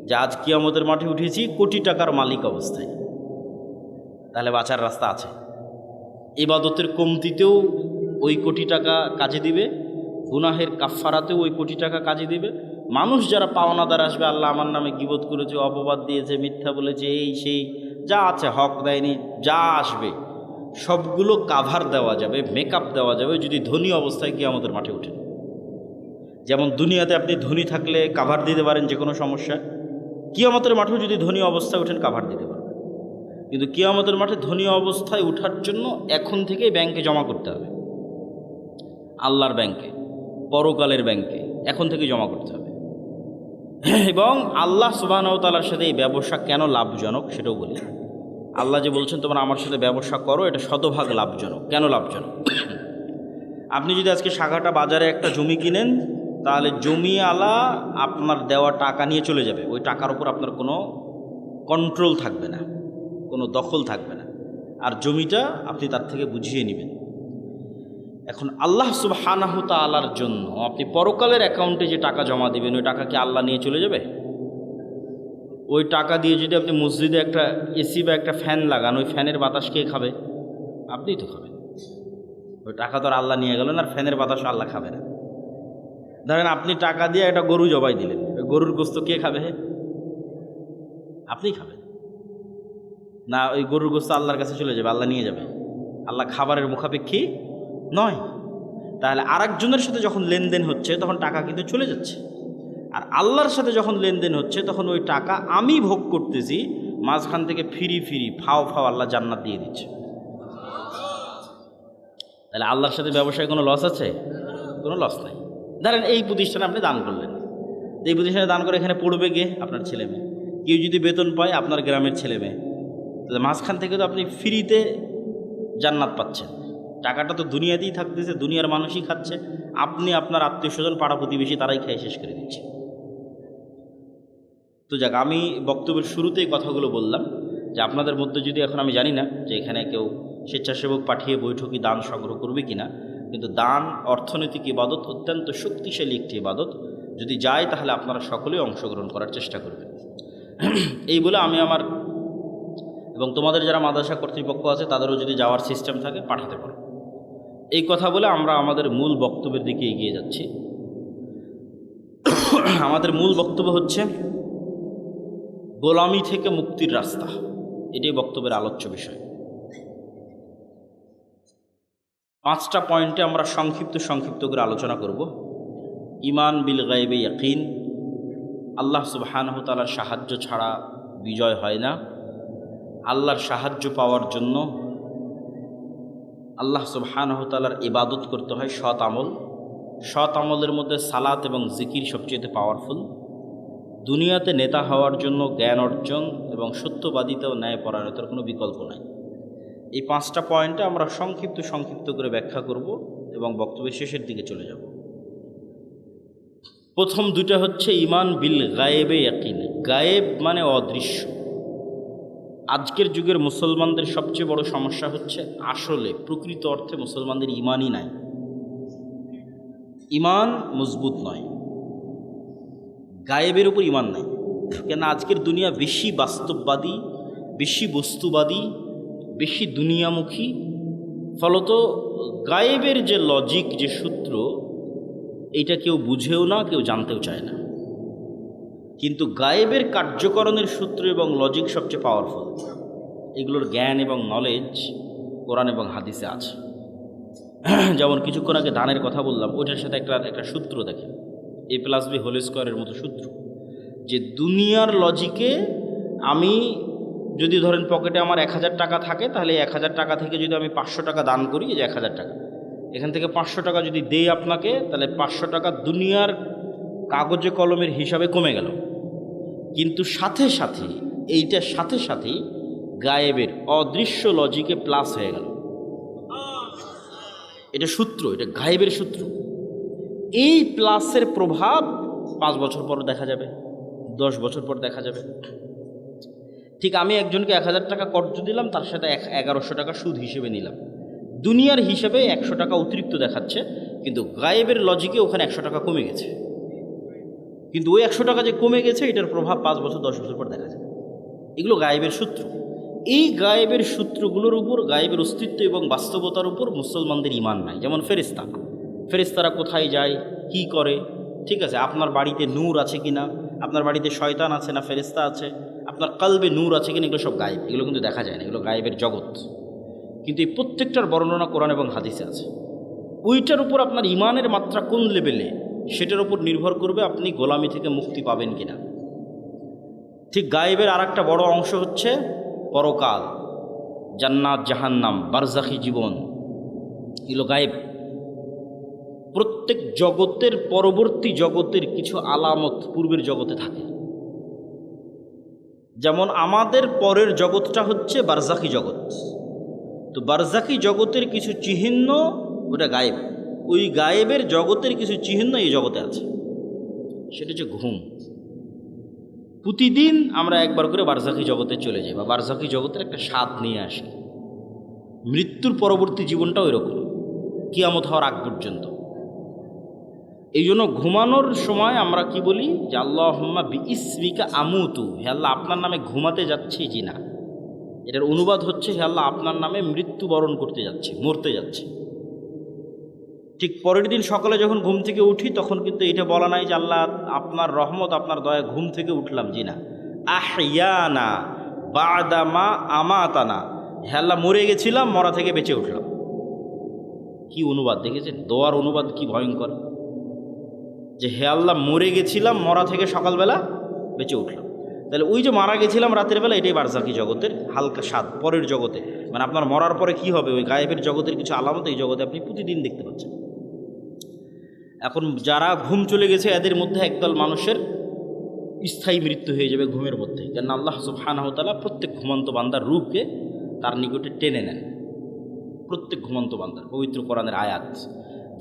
যে আজ কিয়ামতের মাঠে উঠেছি কোটি টাকার মালিক অবস্থায়। তাহলে বাঁচার রাস্তা আছে। ইবাদতের কমতিতেও ওই কোটি টাকা কাজে দিবে, গুনাহের কাফফারাতেও ওই কোটি টাকা কাজে দিবে। মানুষ যারা পাওনাদার আসবে, আল্লাহ আমার নামে গীবত করেছে, অপবাদ দিয়েছে, মিথ্যা বলেছে, এই সেই যা আছে, হক দেয়নি, যা আসবে সবগুলো কাভার দেওয়া যাবে, মেকআপ দেওয়া যাবে যদি ধনী অবস্থায় কিয়ামতের মাঠে ওঠেন। যেমন দুনিয়াতে আপনি ধনী থাকলে কাভার দিতে পারেন যে কোনো সমস্যা, কিয়ামতের মাঠেও যদি ধনী অবস্থায় ওঠেন কাভার দিতে পারবেন। কিন্তু কিয়ামতের মাঠে ধনী অবস্থায় ওঠার জন্য এখন থেকেই ব্যাংকে জমা করতে হবে, আল্লাহর ব্যাংকে, পরকালের ব্যাংকে এখন থেকে জমা করতে হবে। এবং আল্লাহ সুবহানাহু ওয়া তাআলার সাথে এই ব্যবসা কেন লাভজনক সেটাও বলি। আল্লাহ যে বলছেন তোমরা আমার সাথে ব্যবসা করো, এটা শতভাগ লাভজনক। কেন লাভজনক? আপনি যদি আজকে সাঘাটা বাজারে একটা জমি কিনেন, তাহলে জমিওয়ালা আপনার দেওয়া টাকা নিয়ে চলে যাবে, ওই টাকার উপর আপনার কোনো কন্ট্রোল থাকবে না, কোনো দখল থাকবে না, আর জমিটা আপনি তার থেকে বুঝিয়ে নেবেন। এখন আল্লাহ সুবহানাহু তাআলার জন্য আপনি পরকালের অ্যাকাউন্টে যে টাকা জমা দেবেন, ওই টাকা কি আল্লাহ নিয়ে চলে যাবে? ওই টাকা দিয়ে যদি আপনি মসজিদে একটা এসি বা একটা ফ্যান লাগান, ওই ফ্যানের বাতাস কে খাবে? আপনিই তো খাবেন। ওই টাকা তো আর আল্লাহ নিয়ে গেলেন, আর ফ্যানের বাতাসও আল্লাহ খাবে না। ধরেন আপনি টাকা দিয়ে একটা গরু জবাই দিলেন, ওই গরুর গোস্ত কে খাবে? আপনিই খাবেন না? ওই গরুর গোস্ত আল্লাহর কাছে চলে যাবে, আল্লাহ নিয়ে যাবে? আল্লাহ খাবারের মুখাপেক্ষী নয়। তাহলে আরেকজনের সাথে যখন লেনদেন হচ্ছে তখন টাকা কিন্তু চলে যাচ্ছে, আর আল্লাহর সাথে যখন লেনদেন হচ্ছে তখন ওই টাকা আমি ভোগ করতেছি, মাঝখান থেকে ফিরি ফাও আল্লাহ জান্নাত দিয়ে দিচ্ছে। তাহলে আল্লাহর সাথে ব্যবসায় কোনো লস আছে? কোনো লস নাই। ধরেন এই প্রতিষ্ঠানে আপনি দান করলেন, এই প্রতিষ্ঠানে দান করে এখানে পড়বে কে? আপনার ছেলে মেয়ে। কেউ যদি বেতন পায় আপনার গ্রামের ছেলে মেয়ে, তাহলে মাঝখান থেকে তো আপনি ফ্রিতে জান্নাত পাচ্ছেন। টাকাটা তো দুনিয়াতেই থাকতেছে, দুনিয়ার মানুষই খাচ্ছে, আপনি আপনার আত্মীয় স্বজন, পাড়া প্রতিবেশী তারাই খেয়ে শেষ করে দিচ্ছে। তো যাক, আমি বক্তব্যের শুরুতেই কথাগুলো বললাম যে আপনাদের মধ্যে যদি এখন আমি জানি না যে এখানে কেউ স্বেচ্ছাসেবক পাঠিয়ে বৈঠকি দান সংগ্রহ করবে কি না, কিন্তু দান অর্থনৈতিক ইবাদত, অত্যন্ত শক্তিশালী একটি ইবাদত। যদি যায় তাহলে আপনারা সকলেই অংশগ্রহণ করার চেষ্টা করবেন। এই বলে আমি আমার এবং তোমাদের যারা মাদ্রাসা কর্তৃপক্ষ আছে তাদেরও যদি যাওয়ার সিস্টেম থাকে পাঠাতে পারো। এই কথা বলে আমরা আমাদের মূল বক্তব্যের দিকে এগিয়ে যাচ্ছি। আমাদের মূল বক্তব্য হচ্ছে গোলামি থেকে মুক্তির রাস্তা। এটাই বক্তব্যের আলোচ্য বিষয়। 5টা পয়েন্টে আমরা সংক্ষিপ্ত করে আলোচনা করব। ঈমান বিল গায়বে ইয়াকিন, আল্লাহ সুবহানাহু ওয়া তাআলার সাহায্য ছাড়া বিজয় হয় না। আল্লাহর সাহায্য পাওয়ার জন্য আল্লাহ সুবহানাহু ওয়া তাআলার ইবাদত করতে হয়, সৎ আমলের মধ্যে সালাত এবং জিকির সবচেয়ে পাওয়ারফুল। দুনিয়াতে নেতা হওয়ার জন্য জ্ঞান অর্জন এবং সত্যবাদিতা ও ন্যায়পরায়ণতার কোনো বিকল্প নাই। এই 5টা পয়েন্টে আমরা সংক্ষিপ্ত করে ব্যাখ্যা করব এবং বক্তব্যের শেষের দিকে চলে যাব। প্রথম দুইটা হচ্ছে ঈমান বিল গায়েবে ইয়াকিন। গায়েব মানে অদৃশ্য। আজকের যুগের মুসলমানদের সবচেয়ে বড় সমস্যা হচ্ছে আসলে প্রকৃত অর্থে মুসলমানদের ঈমানই নাই, ঈমান মজবুত নয়, গায়েবের উপর ঈমান নাই। কেন আজকের দুনিয়া বেশি বাস্তববাদী, বেশি বস্তুবাদী, বেশি দুনিয়ামুখী। ফলত গায়েবের যে লজিক, যে সূত্র, এইটা কেউ বুঝেও না, কেউ জানতেও চায় না। কিন্তু গায়েবের কার্যকরণের সূত্র এবং লজিক সবচেয়ে পাওয়ারফুল। এগুলোর জ্ঞান এবং নলেজ কোরআন এবং হাদিসে আছে। যেমন কিছুক্ষণ আগে দানের কথা বললাম, ওইটার সাথে একটা সূত্র দেখেন, a+b² মতো সূত্র, যে দুনিয়ার লজিকে আমি যদি ধরেন পকেটে আমার 1000 টাকা থাকে, তাহলে 1000 টাকা থেকে যদি আমি 500 টাকা দান করি, যে 1000 টাকা, এখান থেকে 500 টাকা যদি দেই আপনাকে, তাহলে 500 টাকা দুনিয়ার কাগজে কলমের হিসাবে কমে গেল। কিন্তু সাথে সাথে গায়েবের অদৃশ্য লজিকে প্লাস হয়ে গেল। এটা সূত্র, এটা গায়েবের সূত্র। এই প্লাসের প্রভাব 5 বছর পর দেখা যাবে, 10 বছর পর দেখা যাবে। ঠিক আমি একজনকে 1000 টাকা কর্জ দিলাম, তার সাথে 1100 টাকা সুদ হিসেবে নিলাম। দুনিয়ার হিসেবে 100 টাকা অতিরিক্ত দেখাচ্ছে, কিন্তু গায়েবের লজিকে ওখানে 100 টাকা কমে গেছে। কিন্তু ওই 100 টাকা যে কমে গেছে, এটার প্রভাব 5 বছর 10 বছর পর দেখা যাবে। এগুলো গায়েবের সূত্র। এই গায়েবের সূত্রগুলোর উপর, গায়েবের অস্তিত্ব এবং বাস্তবতার উপর মুসলমানদের ঈমান নাই। যেমন ফেরেশতারা কোথায় যায়, কি করে, ঠিক আছে, আপনার বাড়িতে নূর আছে কিনা, আপনার বাড়িতে শয়তান আছে না ফেরেশতা আছে, আপনার কলবে নূর আছে কিনা, এগুলো সব গায়েব। এগুলো কিন্তু দেখা যায় না, এগুলো গায়েবের জগৎ। কিন্তু এই প্রত্যেকটার বর্ণনা কোরআন এবং হাদিসে আছে। ওইটার উপর আপনার ঈমানের মাত্রা কোন লেভেলে, সেটার উপর নির্ভর করবে আপনি গোলামি থেকে মুক্তি পাবেন কিনা। ঠিক গায়েবের আর একটা বড় অংশ হচ্ছে পরকাল, জান্নাত জাহান্নাম, বারজাখি জীবন। এগুলো গায়েব। প্রত্যেক জগতের পরবর্তী জগতের কিছু আলামত পূর্বের জগতে থাকে। যেমন আমাদের পরের জগৎটা হচ্ছে বারজাখি জগৎ। তো বারজাখি জগতের কিছু চিহ্ন ওটা গায়েব। ওই গায়েবের জগতের কিছু চিহ্ন এই জগতে আছে। সেটা হচ্ছে ঘুম। প্রতিদিন আমরা একবার করে বারজাখি জগতে চলে যাই, বা বারজাখি জগতের একটা স্বাদ নিয়ে আসি। মৃত্যুর পরবর্তী জীবনটাও এরকম, কিয়ামত হওয়ার আগ পর্যন্ত। এই জন্য ঘুমানোর সময় আমরা কি বলি, যে আল্লাহুম্মা বিইসমিকা আমুতু, হে আল্লাহ আপনার নামে ঘুমাতে যাচ্ছি। জি না, এটার অনুবাদ হচ্ছে হে আল্লাহ আপনার নামে মৃত্যুবরণ করতে যাচ্ছি, মরতে যাচ্ছি। ঠিক পরের দিন সকালে যখন ঘুম থেকে উঠি, তখন কিন্তু এটা বলা নাই যে আল্লাহ আপনার রহমত, আপনার দয়া, ঘুম থেকে উঠলাম। জি না, আহইয়ানা বাদামা আমাতানা, হে আল্লাহ মরে গেছিলাম, মরা থেকে বেঁচে উঠলাম। কি অনুবাদ দেখেছেন? দোয়ার অনুবাদ কি ভয়ঙ্কর, যে হে আল্লাহ মরে গেছিলাম, মরা থেকে সকালবেলা বেঁচে উঠলাম। তাহলে ওই যে মারা গেছিলাম রাতের বেলা, এটাই বারজাখি জগতের হালকা স্বাদ পরের জগতে। মানে আপনার মরার পরে কি হবে, ওই গায়েবের জগতের কিছু আলামত এই জগতে আপনি প্রতিদিন দেখতে পাচ্ছেন। এখন যারা ঘুম চলে গেছে, এদের মধ্যে একদল মানুষের স্থায়ী মৃত্যু হয়ে যাবে ঘুমের মধ্যে। কেন আল্লাহ সুবহানাহু ওয়া তাআলা প্রত্যেক ঘুমন্ত বান্দার রূহকে তার নিকটে টেনে নেন। প্রত্যেক ঘুমন্ত বান্দার, পবিত্র কোরআনের আয়াত।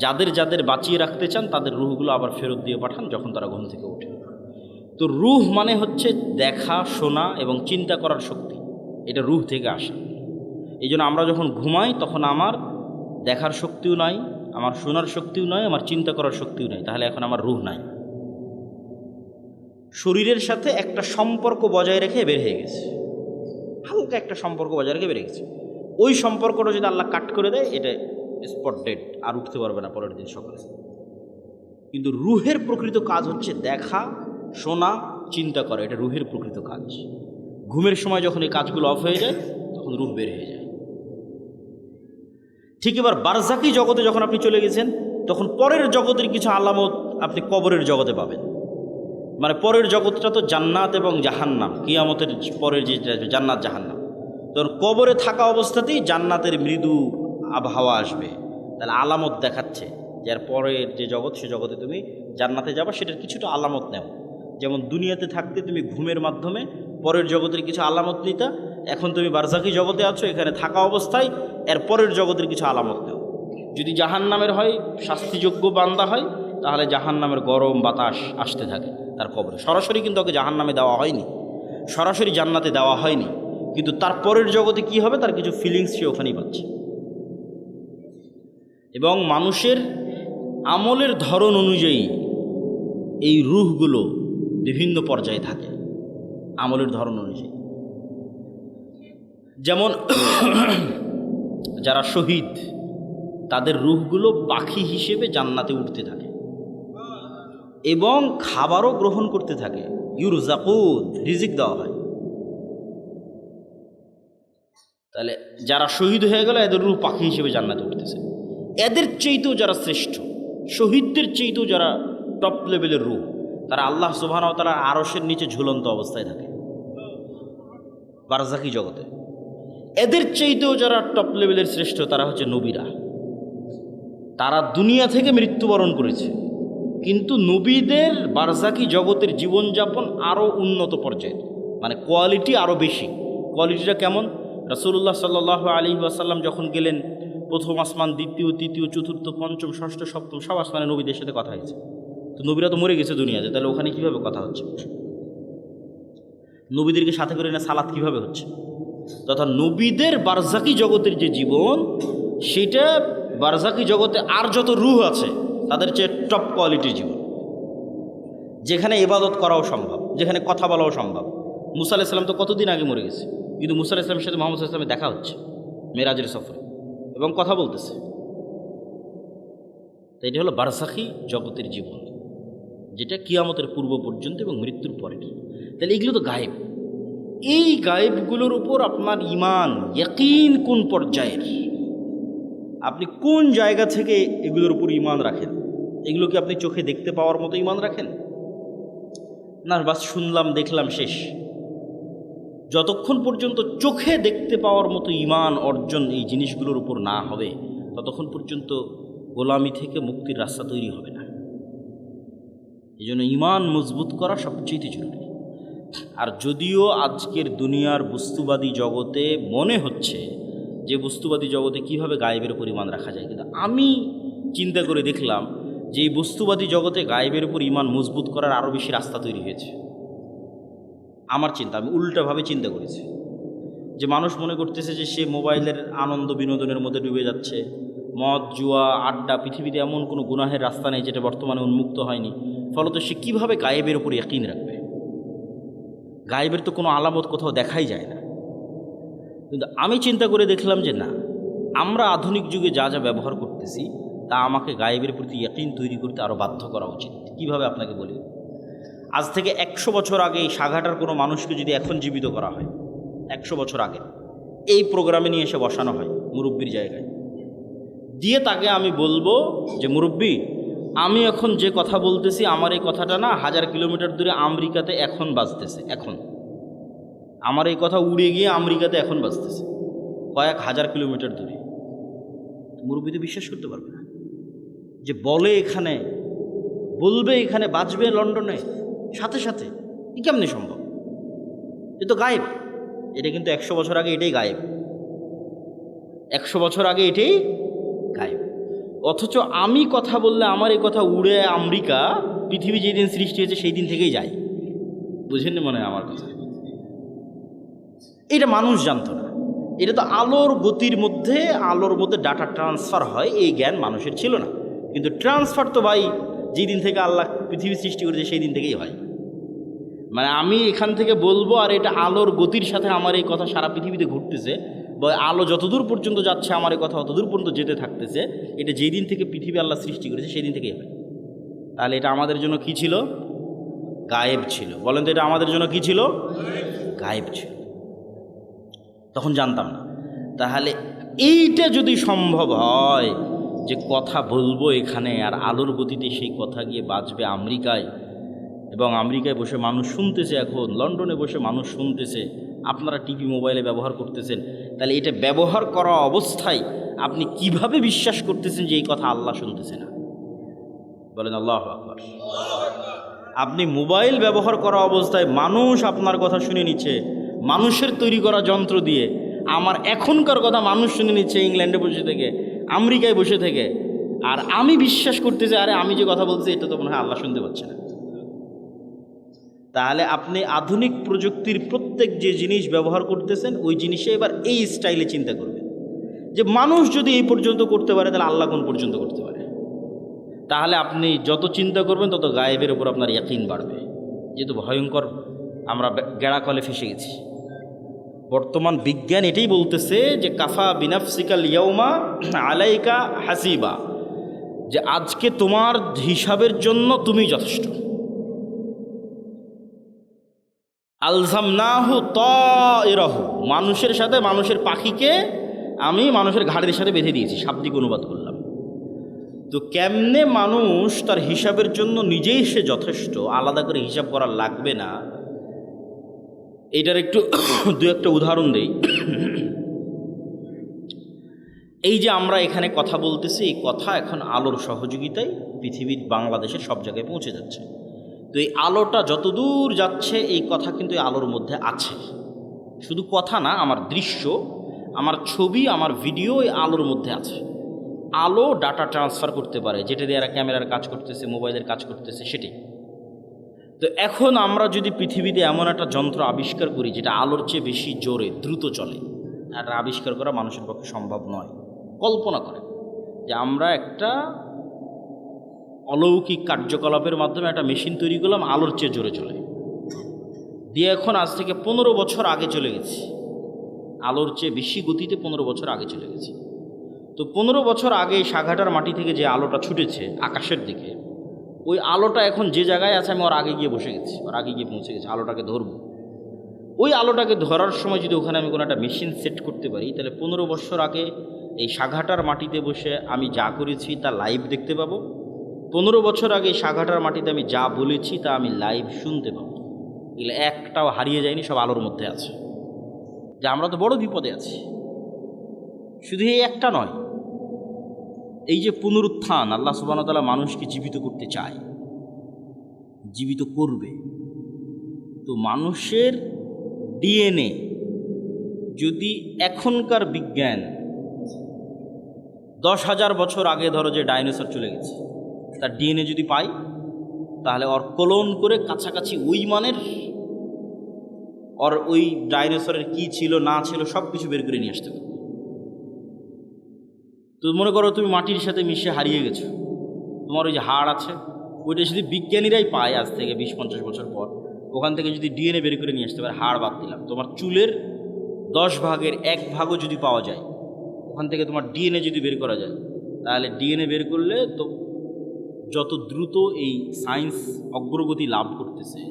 যাদের বাঁচিয়ে রাখতে চান, তাদের রূহগুলো আবার ফেরত দিয়ে পাঠান যখন তারা ঘুম থেকে ওঠে। তো রূহ মানে হচ্ছে দেখা, শোনা এবং চিন্তা করার শক্তি। এটা রুহ থেকে আসা। এই জন্য আমরা যখন ঘুমাই তখন আমার দেখার শক্তিও নাই, আমার শোনার শক্তিও নাই, আমার চিন্তা করার শক্তিও নাই, তাহলে এখন আমার রুহ নাই। শরীরের সাথে একটা সম্পর্ক বজায় রেখে বের হয়ে গেছে, হালকা একটা সম্পর্ক বজায় রেখে বের গেছে। ওই সম্পর্কটা যদি আল্লাহ কাট করে দেয়, এটা স্পট ডেড, আর উঠতে পারবে না পরের দিন সকালে। কিন্তু রুহের প্রকৃত কাজ হচ্ছে দেখা, শোনা, চিন্তা করা, এটা রুহের প্রকৃত কাজ। ঘুমের সময় যখন এই কাজগুলো অফ হয়ে যায় তখন রুহ বের হয়ে যায়। ঠিক এবার বারজাকি জগতে যখন আপনি চলে গেছেন, তখন পরের জগতের কিছু আলামত আপনি কবরের জগতে পাবেন। মানে পরের জগৎটা তো জান্নাত এবং জাহান্নাম, কিয়ামতের পরের যে জান্নাত জাহান্নাম, তখন কবরে থাকা অবস্থাতেই জান্নাতের মৃদু আবহাওয়া আসবে, তাহলে আলামত দেখাচ্ছে যে এর পরের যে জগৎ, সে জগতে তুমি জান্নাতে যাবা, সেটার কিছুটা আলামত নেও। যেমন দুনিয়াতে থাকতে তুমি ঘুমের মাধ্যমে পরের জগতের কিছু আলামত নিতা, এখন তুমি বারজাকি জগতে আছো, এখানে থাকা অবস্থায় এর পরের জগতের কিছু আলামত নেও। যদি জাহান্নামের হয়, শাস্তিযোগ্য বান্দা হয়, তাহলে জাহান্নামের গরম বাতাস আসতে থাকে তার কবরে। সরাসরি কিন্তু ওকে জাহান্নামে দেওয়া হয়নি, সরাসরি জান্নাতে দেওয়া হয়নি, কিন্তু তার পরের জগতে কি হবে তার কিছু ফিলিংস সে ওখানেই পাচ্ছে। এবং মানুষের আমলের ধরন অনুযায়ী এই রূহগুলো বিভিন্ন পর্যায়ে থাকে, আমলের ধরন অনুযায়ী। যেমন যারা শহীদ, তাদের রূহগুলো পাখি হিসেবে জান্নাতে উঠতে থাকে এবং খাবারও গ্রহণ করতে থাকে, ইউরজাকুন, রিজিক দেওয়া হয়। তাহলে যারা শহীদ হয়ে গেল, এদের রূহ পাখি হিসেবে জান্নাতে উঠতেছে। এদের চেয়েতেও যারা শ্রেষ্ঠ, শহীদদের চেয়েতেও যারা টপ লেভেলের রূহ, তারা আল্লাহ সুবহানাহু ওয়া তাআলার আরশের নিচে ঝুলন্ত অবস্থায় থাকে বারজাকি জগতে। এদের চাইতেও যারা টপ লেভেলের শ্রেষ্ঠ, তারা হচ্ছে নবীরা। তারা দুনিয়া থেকে মৃত্যুবরণ করেছে, কিন্তু নবীদের বারজাকি জগতের জীবনযাপন আরও উন্নত পর্যায়ের, মানে কোয়ালিটি আরও বেশি। কোয়ালিটিটা কেমন? রাসূলুল্লাহ সাল্লাল্লাহু আলাইহি ওয়াসাল্লাম যখন গেলেন, প্রথম আসমান, দ্বিতীয়, তৃতীয়, চতুর্থ, পঞ্চম, ষষ্ঠ, সপ্তম, সব আসমানে নবীদের সাথে কথা হয়েছে। তো নবীরা তো মরে গেছে দুনিয়াতে, তাহলে ওখানে কীভাবে কথা হচ্ছে? নবীদেরকে সাথে করে না সালাত কীভাবে হচ্ছে? তথা নবীদের বারজাকি জগতের যে জীবন, সেটা বারজাকি জগতে আর যত রূহ আছে তাদের চেয়ে টপ কোয়ালিটির জীবন, যেখানে ইবাদত করাও সম্ভব, যেখানে কথা বলাও সম্ভব। মুসা আলাইহিস সালাম তো কতদিন আগে মরে গেছে, কিন্তু মুসা আলাইহিস সালামের সাথে মুহাম্মদ সাল্লাল্লাহু আলাইহি ওয়াসাল্লামের দেখা হচ্ছে মেরাজের সফরে এবং কথা বলতেছে। তো এটা হলো বারজাকি জগতের জীবন, যেটা কিয়ামতের পূর্ব পর্যন্ত এবং মৃত্যুর পরে। তাহলে এগুলো তো গায়েব। এই গায়েবগুলোর উপর আপনার ঈমান, ইয়াকিন কোন পর্যায়ের, আপনি কোন জায়গা থেকে এগুলোর উপর ঈমান রাখেন? এগুলো কি আপনি চোখে দেখতে পাওয়ার মতো ঈমান রাখেন, না বাস শুনলাম দেখলাম শেষ? যতক্ষণ পর্যন্ত চোখে দেখতে পাওয়ার মতো ঈমান অর্জন এই জিনিসগুলোর উপর না হবে, ততক্ষণ পর্যন্ত গোলামি থেকে মুক্তির রাস্তা তৈরি হবে না। এই জন্য ঈমান মজবুত করা সবচেয়ে জরুরি। আর যদিও আজকের দুনিয়ার বস্তুবাদী জগতে মনে হচ্ছে যে বস্তুবাদী জগতে কিভাবে গায়েবের উপর ঈমান রাখা যায়, কিন্তু আমি চিন্তা করে দেখলাম যে এই বস্তুবাদী জগতে গায়েবের উপর ঈমান মজবুত করার আরও বেশি রাস্তা তৈরি হয়েছে। আমার চিন্তা, আমি উল্টাভাবে চিন্তা করেছি যে মানুষ মনে করতেছে যে সে মোবাইলের আনন্দ বিনোদনের মধ্যে ডুবে যাচ্ছে, মদ, জুয়া, আড্ডা, পৃথিবীতে এমন কোনো গুনাহের রাস্তা নেই যেটা বর্তমানে উন্মুক্ত হয়নি, ফলত সে কীভাবে গায়েবের উপর ইয়াকিন রাখবে? গায়েবের তো কোনো আলামত কোথাও দেখাই যায় না। কিন্তু আমি চিন্তা করে দেখলাম যে না, আমরা আধুনিক যুগে যা যা ব্যবহার করতেছি তা আমাকে গায়েবের প্রতি ইয়াকিন তৈরি করতে আরও বাধ্য করা উচিত। কিভাবে আপনাকে বলি, আজ থেকে 100 বছর আগে এই সাঘাটার কোনো মানুষকে যদি এখন জীবিত করা হয়, 100 বছর আগে এই প্রোগ্রামে নিয়ে এসে বসানো হয় মুরব্বির জায়গায় দিয়ে, তাকে আমি বলবো যে মুরব্বি, আমি এখন যে কথা বলতেছি আমার এই কথাটা না 1000 কিলোমিটার দূরে আমেরিকাতে এখন বাজতেছে, এখন আমার এই কথা উড়ে গিয়ে আমেরিকাতে এখন বাজতেছে, কয়েক হাজার কিলোমিটার দূরে। মুরব্বি তো বিশ্বাস করতে পারবে না যে বলে এখানে, বলবে এখানে, বাজবে লন্ডনে সাথে সাথে, কি কেমনি সম্ভব? এ তো গায়েব। এটা কিন্তু 100 বছর আগে এটাই গায়েব, 100 বছর আগে এটাই গায়েব। অথচ আমি কথা বললে আমার এই কথা উড়ে আমেরিকা, পৃথিবী যেদিন সৃষ্টি হয়েছে সেই দিন থেকেই যায়। বুঝেননি মনে হয় আমার কথা? এটা মানুষ জানতো না। এটা তো আলোর গতির মধ্যে, আলোর মধ্যে ডাটা ট্রান্সফার হয়, এই জ্ঞান মানুষের ছিল না। কিন্তু ট্রান্সফার তো ভাই যেই দিন থেকে আল্লাহ পৃথিবী সৃষ্টি করেছে সেই দিন থেকেই হয়। মানে আমি এখান থেকে বলবো আর এটা আলোর গতির সাথে আমার এই কথা সারা পৃথিবীতে ঘুরতেছে, বা আলো যতদূর পর্যন্ত যাচ্ছে আমার এই কথা অতদূর পর্যন্ত যেতে থাকতেছে, এটা যেই দিন থেকে পৃথিবী আল্লাহ সৃষ্টি করেছে সেই দিন থেকেই হয়। তাহলে এটা আমাদের জন্য কি ছিল? গায়েব ছিল। বলেন তো এটা আমাদের জন্য কি ছিল? গায়েব ছিল, তখন জানতাম না। তাহলে এইটা যদি সম্ভব হয় যে কথা বলবো এখানে আর আলোর গতিতে সেই কথা গিয়ে বাজবে আমেরিকায়, এবং আমেরিকায় বসে মানুষ শুনতেছে, এখন লন্ডনে বসে মানুষ শুনতেছে, আপনারা টিভি মোবাইলে ব্যবহার করতেছেন, তাহলে এটা ব্যবহার করা অবস্থায় আপনি কিভাবে বিশ্বাস করতেছেন যে এই কথা আল্লাহ শুনতেছে না? বলেন আল্লাহু আকবার। আপনি মোবাইল ব্যবহার করা অবস্থায় মানুষ আপনার কথা শুনে নিচ্ছে, মানুষের তৈরি করা যন্ত্র দিয়ে আমার এখনকার কথা মানুষ শুনে নিচ্ছে ইংল্যান্ডে বসে থেকে, আমেরিকায় বসে থেকে, আর আমি বিশ্বাস করতেছি আরে আমি যে কথা বলছি এটা তো মনে হয় আল্লাহ শুনতে পাচ্ছে না। তাহলে আপনি আধুনিক প্রযুক্তির প্রত্যেক যে জিনিস ব্যবহার করতেছেন ওই জিনিসে এবার এই স্টাইলে চিন্তা করবেন যে মানুষ যদি এই পর্যন্ত করতে পারে তাহলে আল্লাহ কোন পর্যন্ত করতে পারে। তাহলে আপনি যত চিন্তা করবেন তত গায়েবের উপর আপনার ইয়াকিন বাড়বে। যেহেতু ভয়ঙ্কর আমরা গেড়াকলে ফেসে গেছি। বর্তমান বিজ্ঞান এটাই বলতেছে যে কাফা বিনাফসিকাল ইয়াউমা আলাইকা হাসিবা, যে আজকে তোমার হিসাবের জন্য তুমি যথেষ্ট। আলজামনাহু তায়রাহু, মানুষের সাথে মানুষের পাখিকে আমি মানুষের ঘাড়ের সাথে বেঁধে দিয়েছি, শাব্দিক অনুবাদ করলাম। তো কেমনে মানুষ তার হিসাবের জন্য নিজেই সে যথেষ্ট, আলাদা করে হিসাব করা লাগবে না, এইটার একটু দু একটা উদাহরণ দেই। এই যে আমরা এখানে কথা বলতেছি, এই কথা এখন আলোর সহযোগিতায় পৃথিবীর বাংলাদেশের সব জায়গায় পৌঁছে যাচ্ছে। তো এই আলোটা যতদূর যাচ্ছে এই কথা কিন্তু এই আলোর মধ্যে আছে। শুধু কথা না, আমার দৃশ্য, আমার ছবি, আমার ভিডিও এই আলোর মধ্যে আছে। আলো ডাটা ট্রান্সফার করতে পারে, যেটা দিয়ে এরা ক্যামেরার কাজ করতেছে, মোবাইলের কাজ করতেছে, সেটাই। তো এখন আমরা যদি পৃথিবীতে এমন একটা যন্ত্র আবিষ্কার করি যেটা আলোর চেয়ে বেশি জোরে দ্রুত চলে, এটা আবিষ্কার করা মানুষের পক্ষে সম্ভব নয়। কল্পনা করে যে আমরা একটা অলৌকিক কার্যকলাপের মাধ্যমে একটা মেশিন তৈরি করলাম আলোর চেয়ে জোরে চলে, দিয়ে এখন আজ থেকে 15 বছর আগে চলে গেছি, আলোর চেয়ে বেশি গতিতে 15 বছর আগে চলে গেছি। তো 15 বছর আগে সাঘাটার মাটি থেকে যে আলোটা ছুটেছে আকাশের দিকে, ওই আলোটা এখন যে জায়গায় আছে আমি ওর আগে গিয়ে বসে গেছি, ওর আগে গিয়ে পৌঁছে গেছি, আলোটাকে ধরবো। ওই আলোটাকে ধরার সময় যদি ওখানে আমি কোনো একটা মেশিন সেট করতে পারি, তাহলে 15 বছর আগে এই সাঘাটার মাটিতে বসে আমি যা করেছি তা লাইভ দেখতে পাবো। 15 বছর আগে সাঘাটার মাটিতে আমি যা বলেছি তা আমি লাইভ শুনতে পাবো। এগুলো একটাও হারিয়ে যায়নি, সব আলোর মধ্যে আছে। যে আমরা তো বড় বিপদে আছি। শুধু এই একটা নয়, এই যে পুনরুত্থান, আল্লাহ সুবহানাহু ওয়া তাআলা মানুষকে জীবিত করতে চায়, জীবিত করবে। তো মানুষের ডিএনএ যদি এখনকার বিজ্ঞান 10,000 বছর আগে ধরো যে ডাইনোসর চলে গেছে তার ডিএনএ যদি পাই, তাহলে ওর ক্লোন করে কাছাকাছি ওই মানের, ওর ওই ডাইনোসরের কি ছিল না ছিল সব কিছু বের করে নিয়ে আসতে পারবে। তো মনে করো তুমি মাটির সাথে মিশে হারিয়ে গেছো, তোমার ওই যে হাড় আছে ওইটা যদি বিজ্ঞানীরাই পায় আজ থেকে 20-50 বছর পর, ওখান থেকে যদি ডিএনএ বের করে নিয়ে আসতে পারে, হাড় বাদ দিলাম, তোমার চুলের 10 ভাগের 1 ভাগও যদি পাওয়া যায়, ওখান থেকে তোমার ডিএনএ যদি বের করা যায়, তাহলে ডিএনএ বের করলে তো যত দ্রুত এই সায়েন্স অগ্রগতি লাভ করতেছে,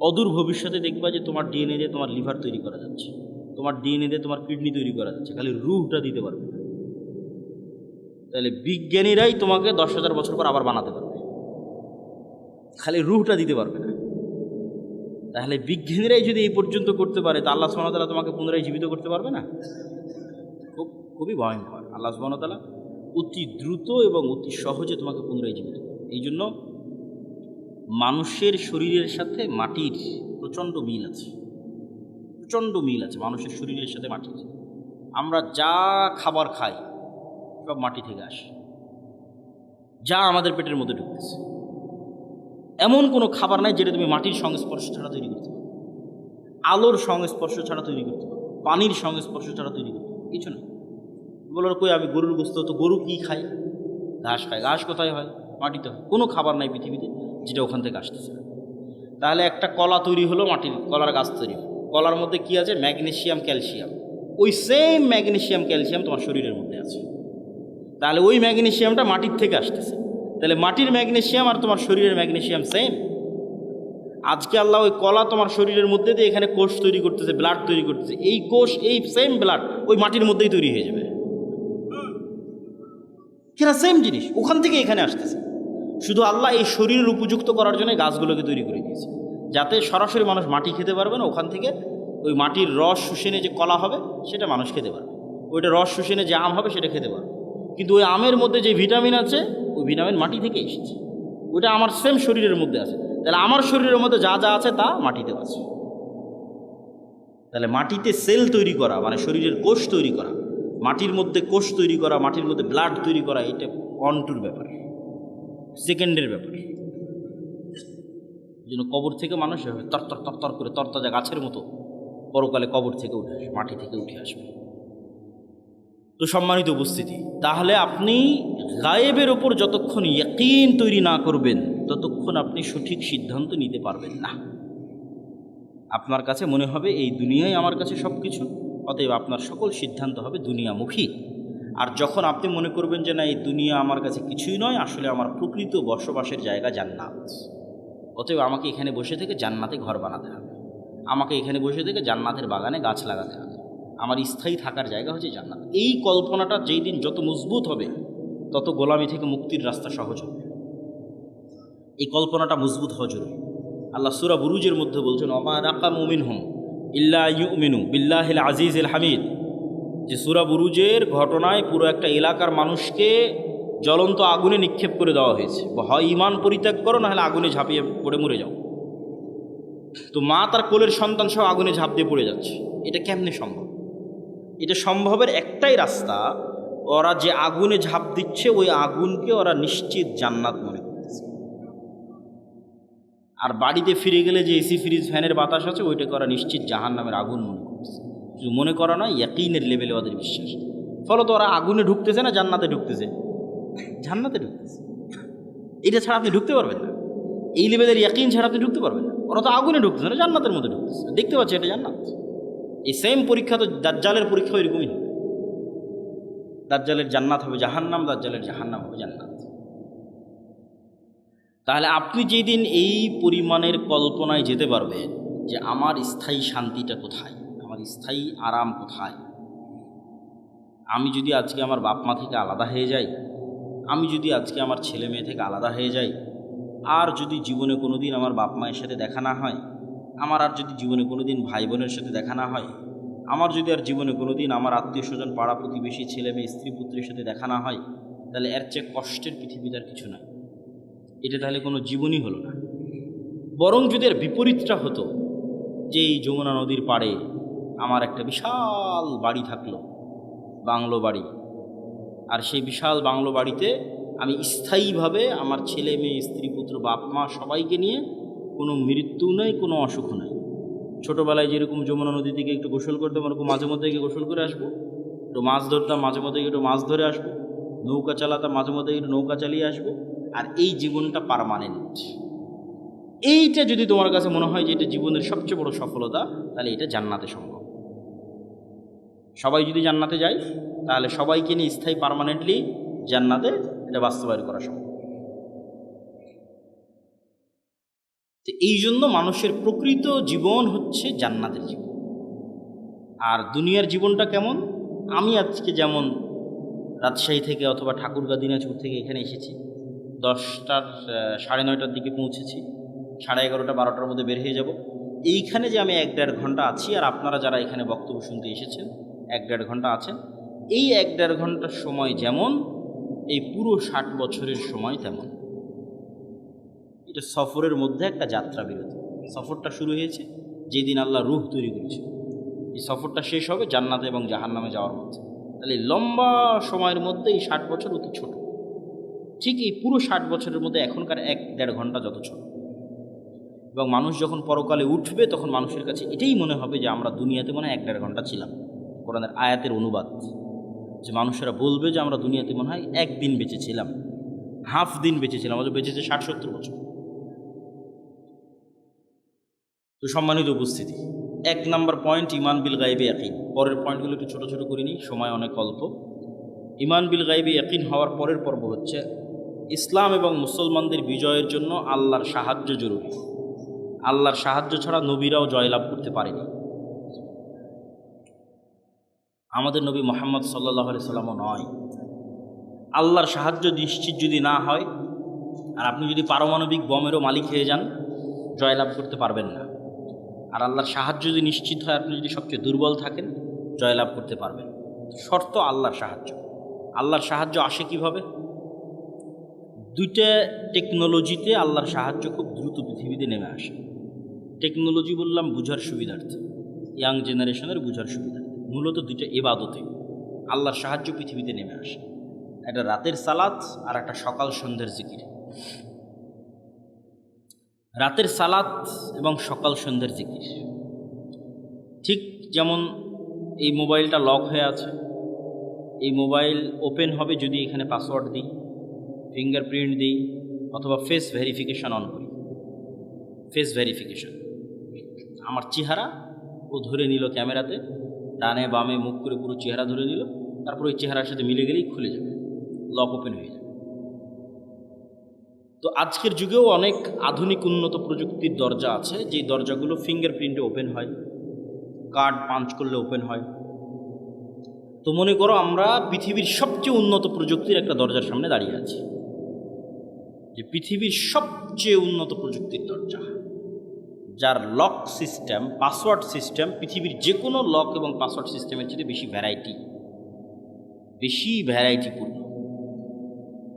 অদূর ভবিষ্যতে দেখবা যে তোমার ডিএনএ দিয়ে তোমার লিভার তৈরি করা যাচ্ছে, তোমার ডিএনএ দিয়ে তোমার কিডনি তৈরি করা যাচ্ছে, খালি রুহটা দিতে পারবে না। তাহলে বিজ্ঞানীরাই তোমাকে 10,000 বছর পর আবার বানাতে পারবে, খালি রুহটা দিতে পারবে না। তাহলে বিজ্ঞানীরাই যদি এই পর্যন্ত করতে পারে, তা আল্লাহ সুবহানাহু ওয়া তাআলা তোমাকে পুনরায় জীবিত করতে পারবে না? খুবই ভয়ঙ্কর। আল্লাহ সুবহানাহু ওয়া তাআলা অতি দ্রুত এবং অতি সহজে তোমাকে পুনরায় জীবিত করবে। এই জন্য মানুষের শরীরের সাথে মাটির প্রচণ্ড মিল আছে, প্রচণ্ড মিল আছে মানুষের শরীরের সাথে মাটির। আমরা যা খাবার খাই সব মাটি থেকে আসে, যা আমাদের পেটের মধ্যে ঢুকতেছে এমন কোনো খাবার নাই যেটা তুমি মাটির সংস্পর্শ ছাড়া তৈরি করতে পারো। আলোর সংস্পর্শ ছাড়া তৈরি করতে পারবে, পানির সংস্পর্শ ছাড়া তৈরি করতে পারবে, কিছু না। বলার কই আমি গরুর গোস্ত, তো গরু কি খায়? ঘাস খায়। ঘাস কোথায় হয়? মাটিতে হয়। কোনো খাবার নাই পৃথিবীতে যেটা ওখান থেকে আসতেছে। তাহলে একটা কলা তৈরি হলো, মাটির কলার গাছ তৈরি হলো। কলার মধ্যে কি আছে? Magnesium, calcium. ওই সেম ম্যাগনেসিয়াম, ক্যালসিয়াম তোমার শরীরের মধ্যে আছে। তাহলে ওই ম্যাগনেসিয়ামটা মাটির থেকে আসতেছে। তাহলে মাটির ম্যাগনেসিয়াম আর তোমার শরীরের ম্যাগনেসিয়াম সেম। আজকে আল্লাহ ওই কলা তোমার শরীরের মধ্যে দিয়ে এখানে কোষ তৈরি করতেছে, ব্লাড তৈরি করতেছে। এই কোষ, এই সেম ব্লাড ওই মাটির মধ্যেই তৈরি হয়ে যাবে। কিনা সেম জিনিস ওখান থেকে এখানে আসতেছে। শুধু আল্লাহ এই শরীরের উপযুক্ত করার জন্য গাছগুলোকে তৈরি করে দিয়েছে, যাতে সরাসরি মানুষ মাটি খেতে পারবে না, ওখান থেকে ওই মাটির রস শুষেনে যে কলা হবে সেটা মানুষ খেতে পারবে, ওইটা রস শুষেনে যে আম হবে সেটা খেতে পারবে। কিন্তু ওই আমের মধ্যে যে ভিটামিন আছে ওই ভিটামিন মাটি থেকে এসেছে, ওইটা আমার সেম শরীরের মধ্যে আছে। তাহলে আমার শরীরের মধ্যে যা যা আছে তা মাটিতেও আছে। তাহলে মাটিতে সেল তৈরি করা মানে শরীরের কোষ তৈরি করা, মাটির মধ্যে কোষ তৈরি করা, মাটির মধ্যে ব্লাড তৈরি করা, এটা অন্টুর ব্যাপার, সেকেন্ডের ব্যাপার। এই জন্য কবর থেকে মানুষ তরতর তরতর করে তরতাজা গাছের মতো পরকালে কবর থেকে উঠে আসবে, মাটি থেকে উঠে আসবে। তো সম্মানিত উপস্থিতি, তাহলে আপনি গায়েবের ওপর যতক্ষণ ইয়াকিন তৈরি না করবেন ততক্ষণ আপনি সঠিক সিদ্ধান্ত নিতে পারবেন না। আপনার কাছে মনে হবে এই দুনিয়ায় আমার কাছে সব কিছু, অতএব আপনার সকল সিদ্ধান্ত হবে দুনিয়ামুখী। আর যখন আপনি মনে করবেন যে না এই দুনিয়া আমার কাছে কিছুই নয়, আসলে আমার প্রকৃত বসবাসের জায়গা জান্নাত, অতএব আমাকে এখানে বসে থেকে জান্নাতে ঘর বানাতে হবে, আমাকে এখানে বসে থেকে জান্নাতের বাগানে গাছ লাগাতে হবে, আমার স্থায়ী থাকার জায়গা হচ্ছে জান্নাত। এই কল্পনাটা যেই দিন যত মজবুত হবে তত গোলামি থেকে মুক্তির রাস্তা সহজ হবে। এই কল্পনাটা মজবুত হওয়া জরুরি। আল্লাহ সূরা বুরুজের মধ্যে বলছেন ওমা নাকামু মিনহুম ইল্লা ইউমিনু বিল্লাহিল আজিজিল হামিদ, যে সূরা বুরুজের ঘটনায় পুরো একটা এলাকার মানুষকে জ্বলন্ত আগুনে নিক্ষেপ করে দেওয়া হয়েছে, হয় ঈমান পরিত্যাগ করো না হলে আগুনে ঝাঁপিয়ে পড়ে মরে যাও। তো মা তার কোলের সন্তান সহ আগুনে ঝাঁপ দিয়ে পড়ে যাচ্ছে। এটা কেমনে সম্ভব? এটা সম্ভবের একটাই রাস্তা, ওরা যে আগুনে ঝাঁপ দিচ্ছে ওই আগুনকে ওরা নিশ্চিত জান্নাত মনে করতেছে, আর বাড়িতে ফিরে গেলে যে এসি ফ্রিজ ফ্যানের বাতাস আছে ওইটাকে ওরা নিশ্চিত জাহান্নামের আগুন মনে করতেছে। শুধু মনে করা নয়, ইয়াকিনের লেভেলে ওদের বিশ্বাস। ফলত ওরা আগুনে ঢুকতেছে না জান্নাতে ঢুকতেছে? জান্নাতে ঢুকতেছে। এটা ছাড়া আপনি ঢুকতে পারবেন না, এই লেভেলের ইয়াকিন ছাড়া আপনি ঢুকতে পারবেন না। ওরা তো আগুনে ঢুকতেছে না, জান্নাতের মধ্যে ঢুকতেছে, দেখতে পাচ্ছে এটা জান্নাত। এই সেম পরীক্ষা তো দাজ্জালের পরীক্ষা এরকমই হবে। দাজ্জালের জান্নাত হবে জাহান্নাম, দাজ্জালের জাহান্নাম হবে জান্নাত। তাহলে আপনি যেদিন এই পরিমাণের কল্পনায় যেতে পারবেন যে আমার স্থায়ী শান্তিটা কোথায়, আমার স্থায়ী আরাম কোথায়, আমি যদি আজকে আমার বাপ মা থেকে আলাদা হয়ে যাই, আমি যদি আজকে আমার ছেলে মেয়ে থেকে আলাদা হয়ে যাই, আর যদি জীবনে কোনো দিন আমার বাপ মায়ের সাথে দেখা না হয়, আমার আর যদি জীবনে কোনো দিন ভাই বোনের সাথে দেখা না হয়, আমার যদি আর জীবনে কোনো দিন আমার আত্মীয় স্বজন পাড়া প্রতিবেশী ছেলে মেয়ে স্ত্রী পুত্রের সাথে দেখা না হয়, তাহলে এর চেয়ে কষ্টের পৃথিবীতে আর কিছু নয়। এটা তাহলে কোনো জীবনই হলো না। বরং যদি এর বিপরীতটা হতো, যে এই যমুনা নদীর পাড়ে আমার একটা বিশাল বাড়ি থাকলো, বাংলো বাড়ি, আর সেই বিশাল বাংলো বাড়িতে আমি স্থায়ীভাবে আমার ছেলে মেয়ে স্ত্রী পুত্র বাপ মা সবাইকে নিয়ে, কোনো মৃত্যু নেই, কোনো অসুখ নেই। ছোটোবেলায় যেরকম যমুনা নদী থেকে একটু গোসল করতাম, ওরকম মাঝে মধ্যে গিয়ে গোসল করে আসবো, একটু মাছ ধরতাম, মাঝে মধ্যে একটু মাছ ধরে আসবো, নৌকা চালাতাম, মাঝে মধ্যে একটু নৌকা চালিয়ে আসবো। আর এই জীবনটা পার্মানেন্ট। এইটা যদি তোমার কাছে মনে হয় যে এটা জীবনের সবচেয়ে বড় সফলতা, তাহলে এটা জান্নাতে সম্ভব। সবাই যদি জান্নাতে যায় তাহলে সবাইকে নিয়ে স্থায়ী পার্মানেন্টলি জান্নাতে এটা বাস্তবায়ন করা সম্ভব। তো এই জন্য মানুষের প্রকৃত জীবন হচ্ছে জান্নাতের জীবন। আর দুনিয়ার জীবনটা কেমন? আমি আজকে যেমন রাজশাহী থেকে অথবা ঠাকুরগাঁ দিনাজপুর থেকে এখানে এসেছি, 10টার 9:30টার দিকে পৌঁছেছি, 11:30 12টার মধ্যে বের হয়ে যাব। এইখানে যে আমি 1-1.5 ঘন্টা আছি, আর আপনারা যারা এখানে বক্তব্য শুনতে এসেছেন 1-1.5 ঘন্টা আছেন, এই 1-1.5 ঘন্টার সময় যেমন এই পুরো 60 বছরের সময় তেমন। এটা সফরের মধ্যে একটা যাত্রা বিরতি। সফরটা শুরু হয়েছে যেদিন আল্লাহ রূহ তৈরি করেছে, এই সফরটা শেষ হবে জান্নাতে এবং জাহান্নামে যাওয়ার মধ্যে। তাহলে লম্বা সময়ের মধ্যে এই 60 বছর অতি ছোট। ঠিক এই পুরো 60 বছরের মধ্যে এখনকার 1-1.5 ঘন্টা যত ছোট। এবং মানুষ যখন পরকালে উঠবে তখন মানুষের কাছে এটাই মনে হবে যে আমরা দুনিয়াতে মনে হয় 1-1.5 ঘন্টা ছিলাম। কোরআনের আয়াতের অনুবাদ, যে মানুষেরা বলবে যে আমরা দুনিয়াতে মনে হয় একদিন বেঁচেছিলাম, হাফ দিন বেঁচেছিলাম, আমাদের বেঁচেছে 60-70 বছর। তো সম্মানিত উপস্থিতি, 1 নম্বর পয়েন্ট ঈমান বিল গায়বে ইয়াকিন। পরের পয়েন্টগুলো একটু ছোটো ছোটো করিনি, সময় অনেক অল্প। ঈমান বিল গায়বে ইয়াকিন হওয়ার পরের পর্ব হচ্ছে ইসলাম এবং মুসলমানদের বিজয়ের জন্য আল্লাহর সাহায্য জরুরি। আল্লাহর সাহায্য ছাড়া নবীরাও জয়লাভ করতে পারেনি। আমাদের নবী মুহাম্মদ সাল্লাল্লাহু আলাইহি সাল্লামও নয়। আল্লাহর সাহায্য নিশ্চিত যদি না হয়, আর আপনি যদি পারমাণবিক বমেরও মালিক হয়ে যান, জয়লাভ করতে পারবেন না। আর আল্লাহর সাহায্য যদি নিশ্চিত হয়, আপনি যদি সবচেয়ে দুর্বল থাকেন, জয়লাভ করতে পারবেন। শর্ত আল্লাহর সাহায্য। আল্লাহর সাহায্য আসে কিভাবে? 2টা টেকনোলজিতে আল্লাহর সাহায্য খুব দ্রুত পৃথিবীতে নেমে আসে। টেকনোলজি বললাম বুঝার সুবিধার্থে, ইয়াং জেনারেশনের বুঝার সুবিধার্থে। মূলত 2টা ইবাদতে আল্লাহর সাহায্য পৃথিবীতে নেমে আসে। একটা রাতের সালাত আর একটা সকাল সন্ধ্যের জিকির। রাতের সালাত এবং সকাল সন্ধ্যের জিকির, ঠিক যেমন এই মোবাইলটা লক হয়ে আছে, এই মোবাইল ওপেন হবে যদি এখানে পাসওয়ার্ড দিই, ফিঙ্গারপ্রিন্ট দিই, অথবা ফেস ভেরিফিকেশন অন করি। ফেস ভেরিফিকেশন, আমার চেহারা ও ধরে নিল ক্যামেরাতে, ডানে বামে মুখ করে পুরো চেহারা ধরে নিল, তারপর ওই চেহারার সাথে মিলে গেলেই খুলে যাবে, লক ওপেন হয়ে যাবে। তো আজকের যুগেও অনেক আধুনিক উন্নত প্রযুক্তির দরজা আছে, যেই দরজাগুলো ফিঙ্গারপ্রিন্টে ওপেন হয়, কার্ড পাঞ্চ করলে ওপেন হয়। তো মনে করো আমরা পৃথিবীর সবচেয়ে উন্নত প্রযুক্তির একটা দরজার সামনে দাঁড়িয়ে আছি, যে পৃথিবীর সবচেয়ে উন্নত প্রযুক্তির দরজা, যার লক সিস্টেম, পাসওয়ার্ড সিস্টেম পৃথিবীর যে কোনো লক এবং পাসওয়ার্ড সিস্টেমের চেয়ে বেশি ভ্যারাইটিপূর্ণ।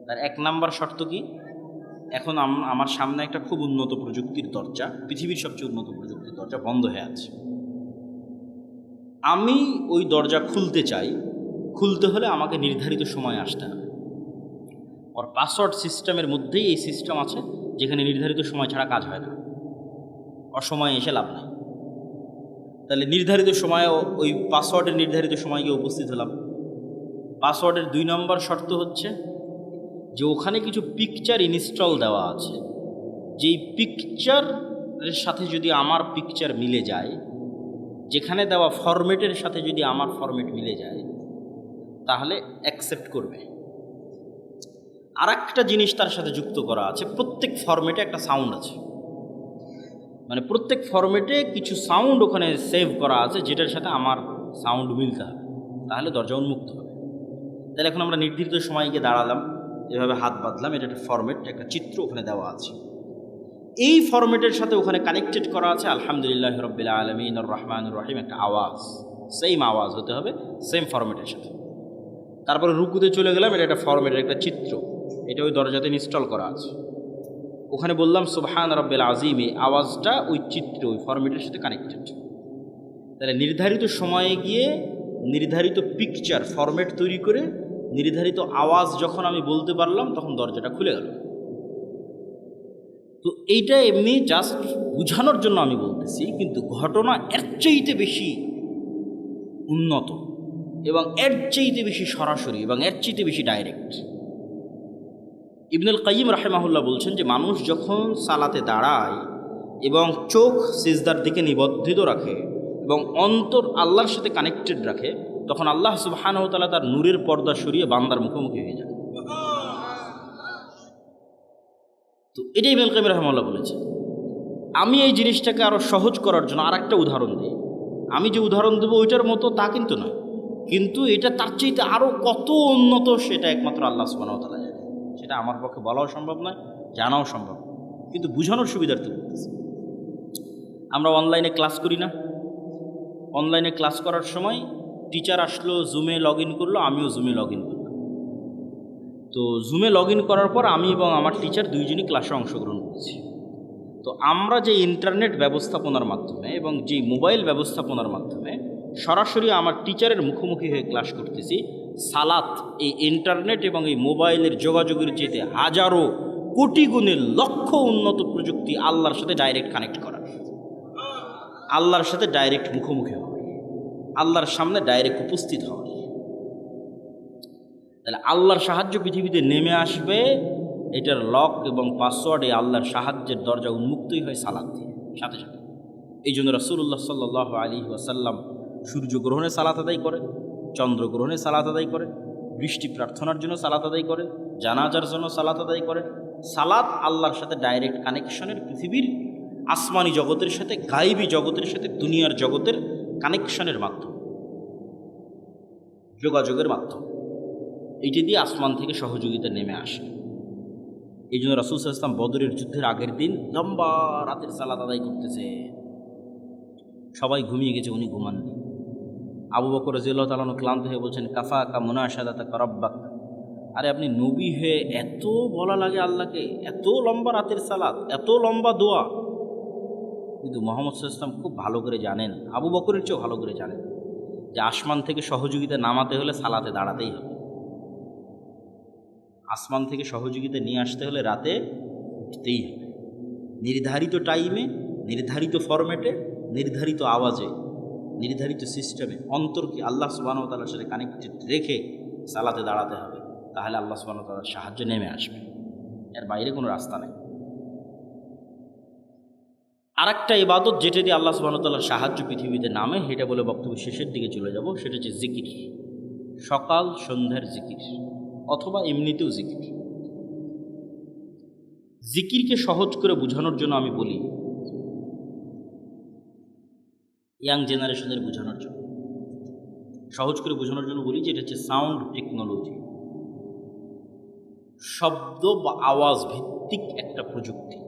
তার 1 নাম্বার শর্ত কি? এখন আমার সামনে একটা খুব উন্নত প্রযুক্তির দরজা, পৃথিবীর সবচেয়ে উন্নত প্রযুক্তির দরজা বন্ধ হয়ে আছে। আমি ওই দরজা খুলতে চাই, খুলতে হলে আমাকে নির্ধারিত সময় আসতে হবে। ওর পাসওয়ার্ড সিস্টেমের মধ্যেই এই সিস্টেম আছে যেখানে নির্ধারিত সময় ছাড়া কাজ হয় না, অসময়ে এসে লাভ নাই। তাহলে নির্ধারিত সময়ে ওই পাসওয়ার্ডের নির্ধারিত সময় গিয়ে উপস্থিত হলাম। পাসওয়ার্ডের 2 নম্বর শর্ত হচ্ছে যে ওখানে কিছু পিকচার ইনস্টল দেওয়া আছে, যেই পিকচারের সাথে যদি আমার পিকচার মিলে যায়, যেখানে দেওয়া ফরম্যাটের সাথে যদি আমার ফরম্যাট মিলে যায়, তাহলে অ্যাকসেপ্ট করবে। আর একটা জিনিস তার সাথে যুক্ত করা আছে, প্রত্যেক ফরম্যাটে একটা সাউন্ড আছে, মানে প্রত্যেক ফরম্যাটে কিছু সাউন্ড ওখানে সেভ করা আছে, যেটার সাথে আমার সাউন্ড মিলতে হবে, তাহলে দরজা উন্মুক্ত হবে। তাহলে এখন আমরা নির্ধারিত সময় গিয়ে দাঁড়ালাম, এভাবে হাত বাঁধলাম, এটা একটা ফরম্যাট, একটা চিত্র ওখানে দেওয়া আছে। এই ফরম্যাটের সাথে ওখানে কানেক্টেড করা আছে আলহামদুলিল্লাহ রাব্বিল আলামিন আর রহমানুর রহিম, একটা আওয়াজ, সেম আওয়াজ হতে হবে, সেম ফরম্যাটের সাথে। তারপরে রুকুতে চলে গেলাম, এটা একটা ফরম্যাটের একটা চিত্র, এটা ওই দরজাতে ইনস্টল করা আছে। ওখানে বললাম সুবহান রাব্বিল আযীম, এই আওয়াজটা ওই চিত্র, ওই ফরম্যাটের সাথে কানেক্টেড। তাহলে নির্ধারিত সময়ে গিয়ে নির্ধারিত পিকচার ফরম্যাট তৈরি করে নির্ধারিত আওয়াজ যখন আমি বলতে পারলাম, তখন দরজাটা খুলে গেল। তো এইটা এমনি জাস্ট বোঝানোর জন্য আমি বলতেছি, কিন্তু ঘটনা এর চাইতে বেশি উন্নত এবং এর চাইতে বেশি সরাসরি এবং এর চাইতে বেশি ডাইরেক্ট। ইবনুল কাইয়িম রাহিমাহুল্লাহ বলছেন যে মানুষ যখন সালাতে দাঁড়ায় এবং চোখ সিজদার দিকে নিবদ্ধিত রাখে এবং অন্তর আল্লাহর সাথে কানেক্টেড রাখে, তখন আল্লাহ সুবহানাহু ওয়া তাআলা তার নূরের পর্দা সরিয়ে বান্দার মুখোমুখি হয়ে যায়। তো এটাই ইবনুল কাইয়িম রাহিমাহুল্লাহ বলেছে। আমি এই জিনিসটাকে আরও সহজ করার জন্য আর একটা উদাহরণ দিই। আমি যে উদাহরণ দেবো ওইটার মতো তা কিন্তু নয়, কিন্তু এটা তার চাইতে আরও কত উন্নত সেটা একমাত্র আল্লাহ সুবহানাহু ওয়া তাআলা জানে। সেটা আমার পক্ষে বলাও সম্ভব নয়, জানাও সম্ভব, কিন্তু বোঝানোর সুবিধার্থে বলতেছি। আমরা অনলাইনে ক্লাস করি না? অনলাইনে ক্লাস করার সময় টিচার আসলো, জুমে লগ ইন করলো, আমিও জুমে লগ ইন করলাম। তো জুমে লগ ইন করার পর আমি এবং আমার টিচার দুইজনই ক্লাসে অংশগ্রহণ করেছি। তো আমরা যে ইন্টারনেট ব্যবস্থাপনার মাধ্যমে এবং যে মোবাইল ব্যবস্থাপনার মাধ্যমে সরাসরি আমার টিচারের মুখোমুখি হয়ে ক্লাস করতেছি, সালাত এই ইন্টারনেট এবং এই মোবাইলের যোগাযোগের চেয়ে হাজারো কোটি গুণের লক্ষ উন্নত প্রযুক্তি আল্লাহর সাথে ডাইরেক্ট কানেক্ট করা, আল্লাহর সাথে ডাইরেক্ট মুখোমুখি হওয়া, আল্লাহর সামনে ডাইরেক্ট উপস্থিত হওয়া। তাহলে আল্লাহর সাহায্য পৃথিবীতে নেমে আসবে, এটার লক এবং পাসওয়ার্ডে আল্লাহর সাহায্যের দরজা উন্মুক্তই হয় সালাত দিয়ে সাথে সাথে। এই জন্য রাসূলুল্লাহ সাল্লাল্লাহু আলাইহি ওয়াসাল্লাম সূর্যগ্রহণে সালাত আদায় করে, চন্দ্রগ্রহণে সালাত আদায় করে, বৃষ্টি প্রার্থনার জন্য সালাত আদায় করে, জানাজার জন্য সালাত আদায় করে। সালাত আল্লাহর সাথে ডাইরেক্ট কানেকশনের, পৃথিবীর আসমানি জগতের সাথে, গায়েবী জগতের সাথে দুনিয়ার জগতের কানেকশনের মাধ্যম, যোগাযোগের মাধ্যম। এইটি দিয়ে আসমান থেকে সহযোগিতা নেমে আসে। এই জন্য রাসূল সাল্লাল্লাহু আলাইহি ওয়াসাল্লাম বদরের যুদ্ধের আগের দিন লম্বা রাতের সালাত আদায় করতেছে, সবাই ঘুমিয়ে গেছে, উনি ঘুমাননি। আবু বকর রাদিয়াল্লাহু তাআলা ক্লান্ত হয়ে বলছেন, কাফা কা মুনাশাদাতা রাব্বাক, আরে আপনি নবী হয়ে এত বলা লাগে আল্লাহকে, এত লম্বা রাতের সালাত, এত লম্বা দোয়া। কিন্তু মুহাম্মদ সাল্লাল্লাহু আলাইহি ওয়াসাল্লাম খুব ভালো করে জানেন, আবু বকরের চেয়েও ভালো করে জানেন যে আসমান থেকে সহযোগিতা নামাতে হলে সালাতে দাঁড়াতেই হবে। আসমান থেকে সহযোগিতা নিয়ে আসতে হলে রাতে উঠতেই হবে, নির্ধারিত টাইমে, নির্ধারিত ফরম্যাটে, নির্ধারিত আওয়াজে, নির্ধারিত সিস্টেমে অন্তরকে আল্লাহ সুবহানাহু ওয়া তাআলার সাথে কানেক্টেড রেখে সালাতে দাঁড়াতে হবে। তাহলে আল্লাহ সুবহানাহু ওয়া তাআলার সাহায্য নেমে আসবে, এর বাইরে কোনো রাস্তা নেই। আর একটা ইবাদত যেটা দিয়ে আল্লাহ সুবহানাহু ওয়া তাআলার সাহায্য পৃথিবীতে নামে, সেটা বলে বক্তব্য শেষের দিকে চলে যাব, সেটা হচ্ছে জিকির। সকাল সন্ধ্যার জিকির অথবা এমনিতেও জিকির। জিকিরকে সহজ করে বোঝানোর জন্য আমি বলি, ইয়াং জেনারেশনের বোঝানোর জন্য, সহজ করে বোঝানোর জন্য বলি যে এটা হচ্ছে সাউন্ড টেকনোলজি, শব্দ বা আওয়াজ ভিত্তিক একটা প্রযুক্তি।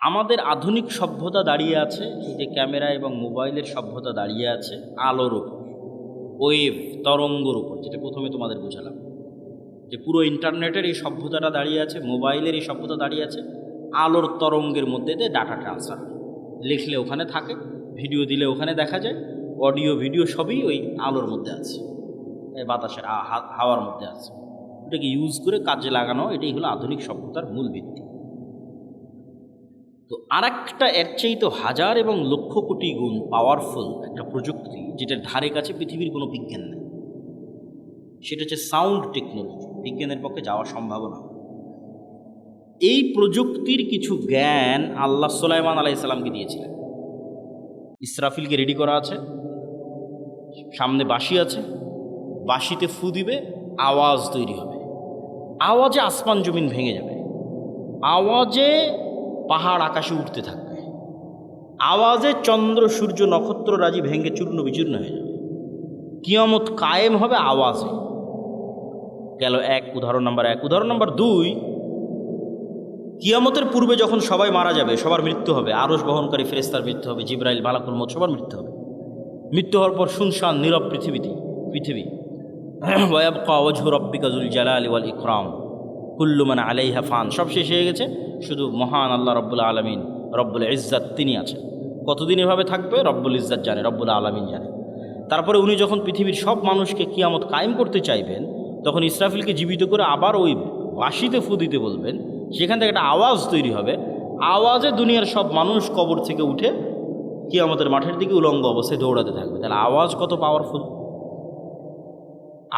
আমাদের আধুনিক সভ্যতা দাঁড়িয়ে আছে এই যে ক্যামেরা এবং মোবাইলের সভ্যতা দাঁড়িয়ে আছে আলোর উপর, ওয়েভ তরঙ্গর উপর, যেটা প্রথমে তোমাদের বোঝালাম যে পুরো ইন্টারনেটের এই সভ্যতাটা দাঁড়িয়ে আছে, মোবাইলের এই সভ্যতা দাঁড়িয়ে আছে আলোর তরঙ্গের মধ্যে দিয়ে ডাটা ট্রান্সফার। লিখলে ওখানে থাকে, ভিডিও দিলে ওখানে দেখা যায়, অডিও ভিডিও সবই ওই আলোর মধ্যে আছে, বাতাসের হাওয়ার মধ্যে আছে। এটাকে ইউজ করে কাজে লাগানো, এটাই হলো আধুনিক সভ্যতার মূল ভিত্তি। তো আর একটা এর চাইতে হাজার এবং লক্ষ কোটি গুণ পাওয়ারফুল একটা প্রযুক্তি, যেটার ধারে কাছে পৃথিবীর কোনো বিজ্ঞান নেই, সেটা হচ্ছে সাউন্ড টেকনোলজি। বিজ্ঞানের পক্ষে যাওয়া সম্ভব না। এই প্রযুক্তির কিছু জ্ঞান আল্লাহ সুলাইমান আলাইহিস সালামকে দিয়েছিলেন। ইসরাফিলকে রেডি করা আছে, সামনে বাঁশি আছে, বাঁশিতে ফু দিবে, আওয়াজ তৈরি হবে, আওয়াজে আসমান জমিন ভেঙে যাবে, আওয়াজে পাহাড় আকাশে উঠতে থাকবে, আওয়াজে চন্দ্র সূর্য নক্ষত্র রাজি ভেঙে চূর্ণ বিচূর্ণ হয়ে যাবে, কিয়ামত কায়েম হবে আওয়াজে। গেল এক উদাহরণ নাম্বার এক। উদাহরণ নাম্বার দুই, কিয়ামতের পূর্বে যখন সবাই মারা যাবে, সবার মৃত্যু হবে, আরশ বহনকারী ফেরেশতার মৃত্যু হবে, জিবরাইল মালাকুল মউত সবার মৃত্যু হবে। মৃত্যু হওয়ার পর শুনশান নীরব পৃথিবী ওয়ায়াবকা ওয়াজহু রাব্বিকা যুল জালালি ওয়াল ইকরাম কুল্লু মান আলাইহা ফান, সব শেষ হয়ে গেছে, শুধু মহান আল্লাহ রব্বুল আলামিন রব্বুল ইজ্জাত তিনি আছেন। কতদিন এভাবে থাকবে রব্বুল ইজ্জাত জানে, রব্বুল আলামিন জানে। তারপরে উনি যখন পৃথিবীর সব মানুষকে কিয়ামত কায়েম করতে চাইবেন, তখন ইসরাফিলকে জীবিত করে আবার ওই বাঁশিতে ফু দিতে বলবেন, সেখান থেকে একটা আওয়াজ তৈরি হবে, আওয়াজে দুনিয়ার সব মানুষ কবর থেকে উঠে কিয়ামতের মাঠের দিকে উলঙ্গ অবস্থায় দৌড়াতে থাকবে। তাহলে আওয়াজ কত পাওয়ারফুল,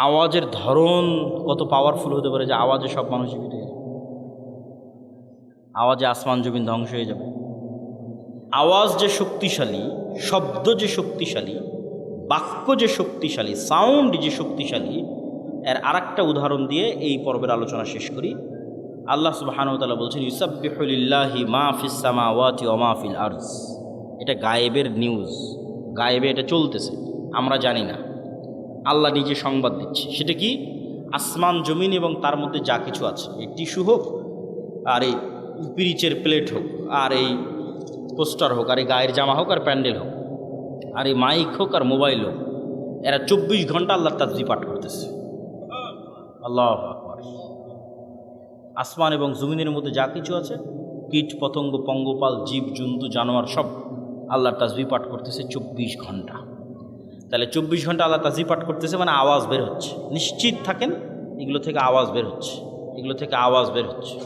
আওয়াজের ধরন কত পাওয়ারফুল হতে পারে যে আওয়াজে সব মানুষ জীবিত হয়ে যাবে, আওয়াজে আসমান জমিন ধ্বংস হয়ে যাবে। আওয়াজ যে শক্তিশালী, শব্দ যে শক্তিশালী, বাক্য যে শক্তিশালী, সাউন্ড যে শক্তিশালী, এর আরেকটা উদাহরণ দিয়ে এই পর্বের আলোচনা শেষ করি। আল্লাহ সুবহানাহু ওয়া তাআলা বলছেন, ইউসাব্বিহু লিল্লাহি মা ফিস সামাওয়াতি ওয়া মা ফিল আরজ। এটা গায়েবের নিউজ, গায়েবে এটা চলতেছে, আমরা জানি না, আল্লাহ নিজে সংবাদ দিচ্ছে। সেটা কি? আসমান জমিন এবং তার মধ্যে যা কিছু আছে, এই টিস্যু হোক, আর এই পিরিচের প্লেট হোক, আর এই পোস্টার হোক, আর এই গায়ের জামা হোক, আর প্যান্ডেল হোক, আর এই মাইক হোক, আর মোবাইল হোক, এরা 24 ঘন্টা আল্লাহর তাসবিহ পাঠ করতেছে। আল্লাহু আকবার। আসমান এবং জমিনের মধ্যে যা কিছু আছে, কীট পতঙ্গ পঙ্গপাল জীব জন্তু জানোয়ার সব আল্লাহর তাসবিহ পাঠ করতেছে 24 ঘন্টা। তাহলে 24 ঘন্টা আল্লাহ তাসবিহ পাঠ করতেছে মানে আওয়াজ বের হচ্ছে, নিশ্চিত থাকেন এগুলো থেকে আওয়াজ বের হচ্ছে। এগুলো থেকে আওয়াজ বের হচ্ছে,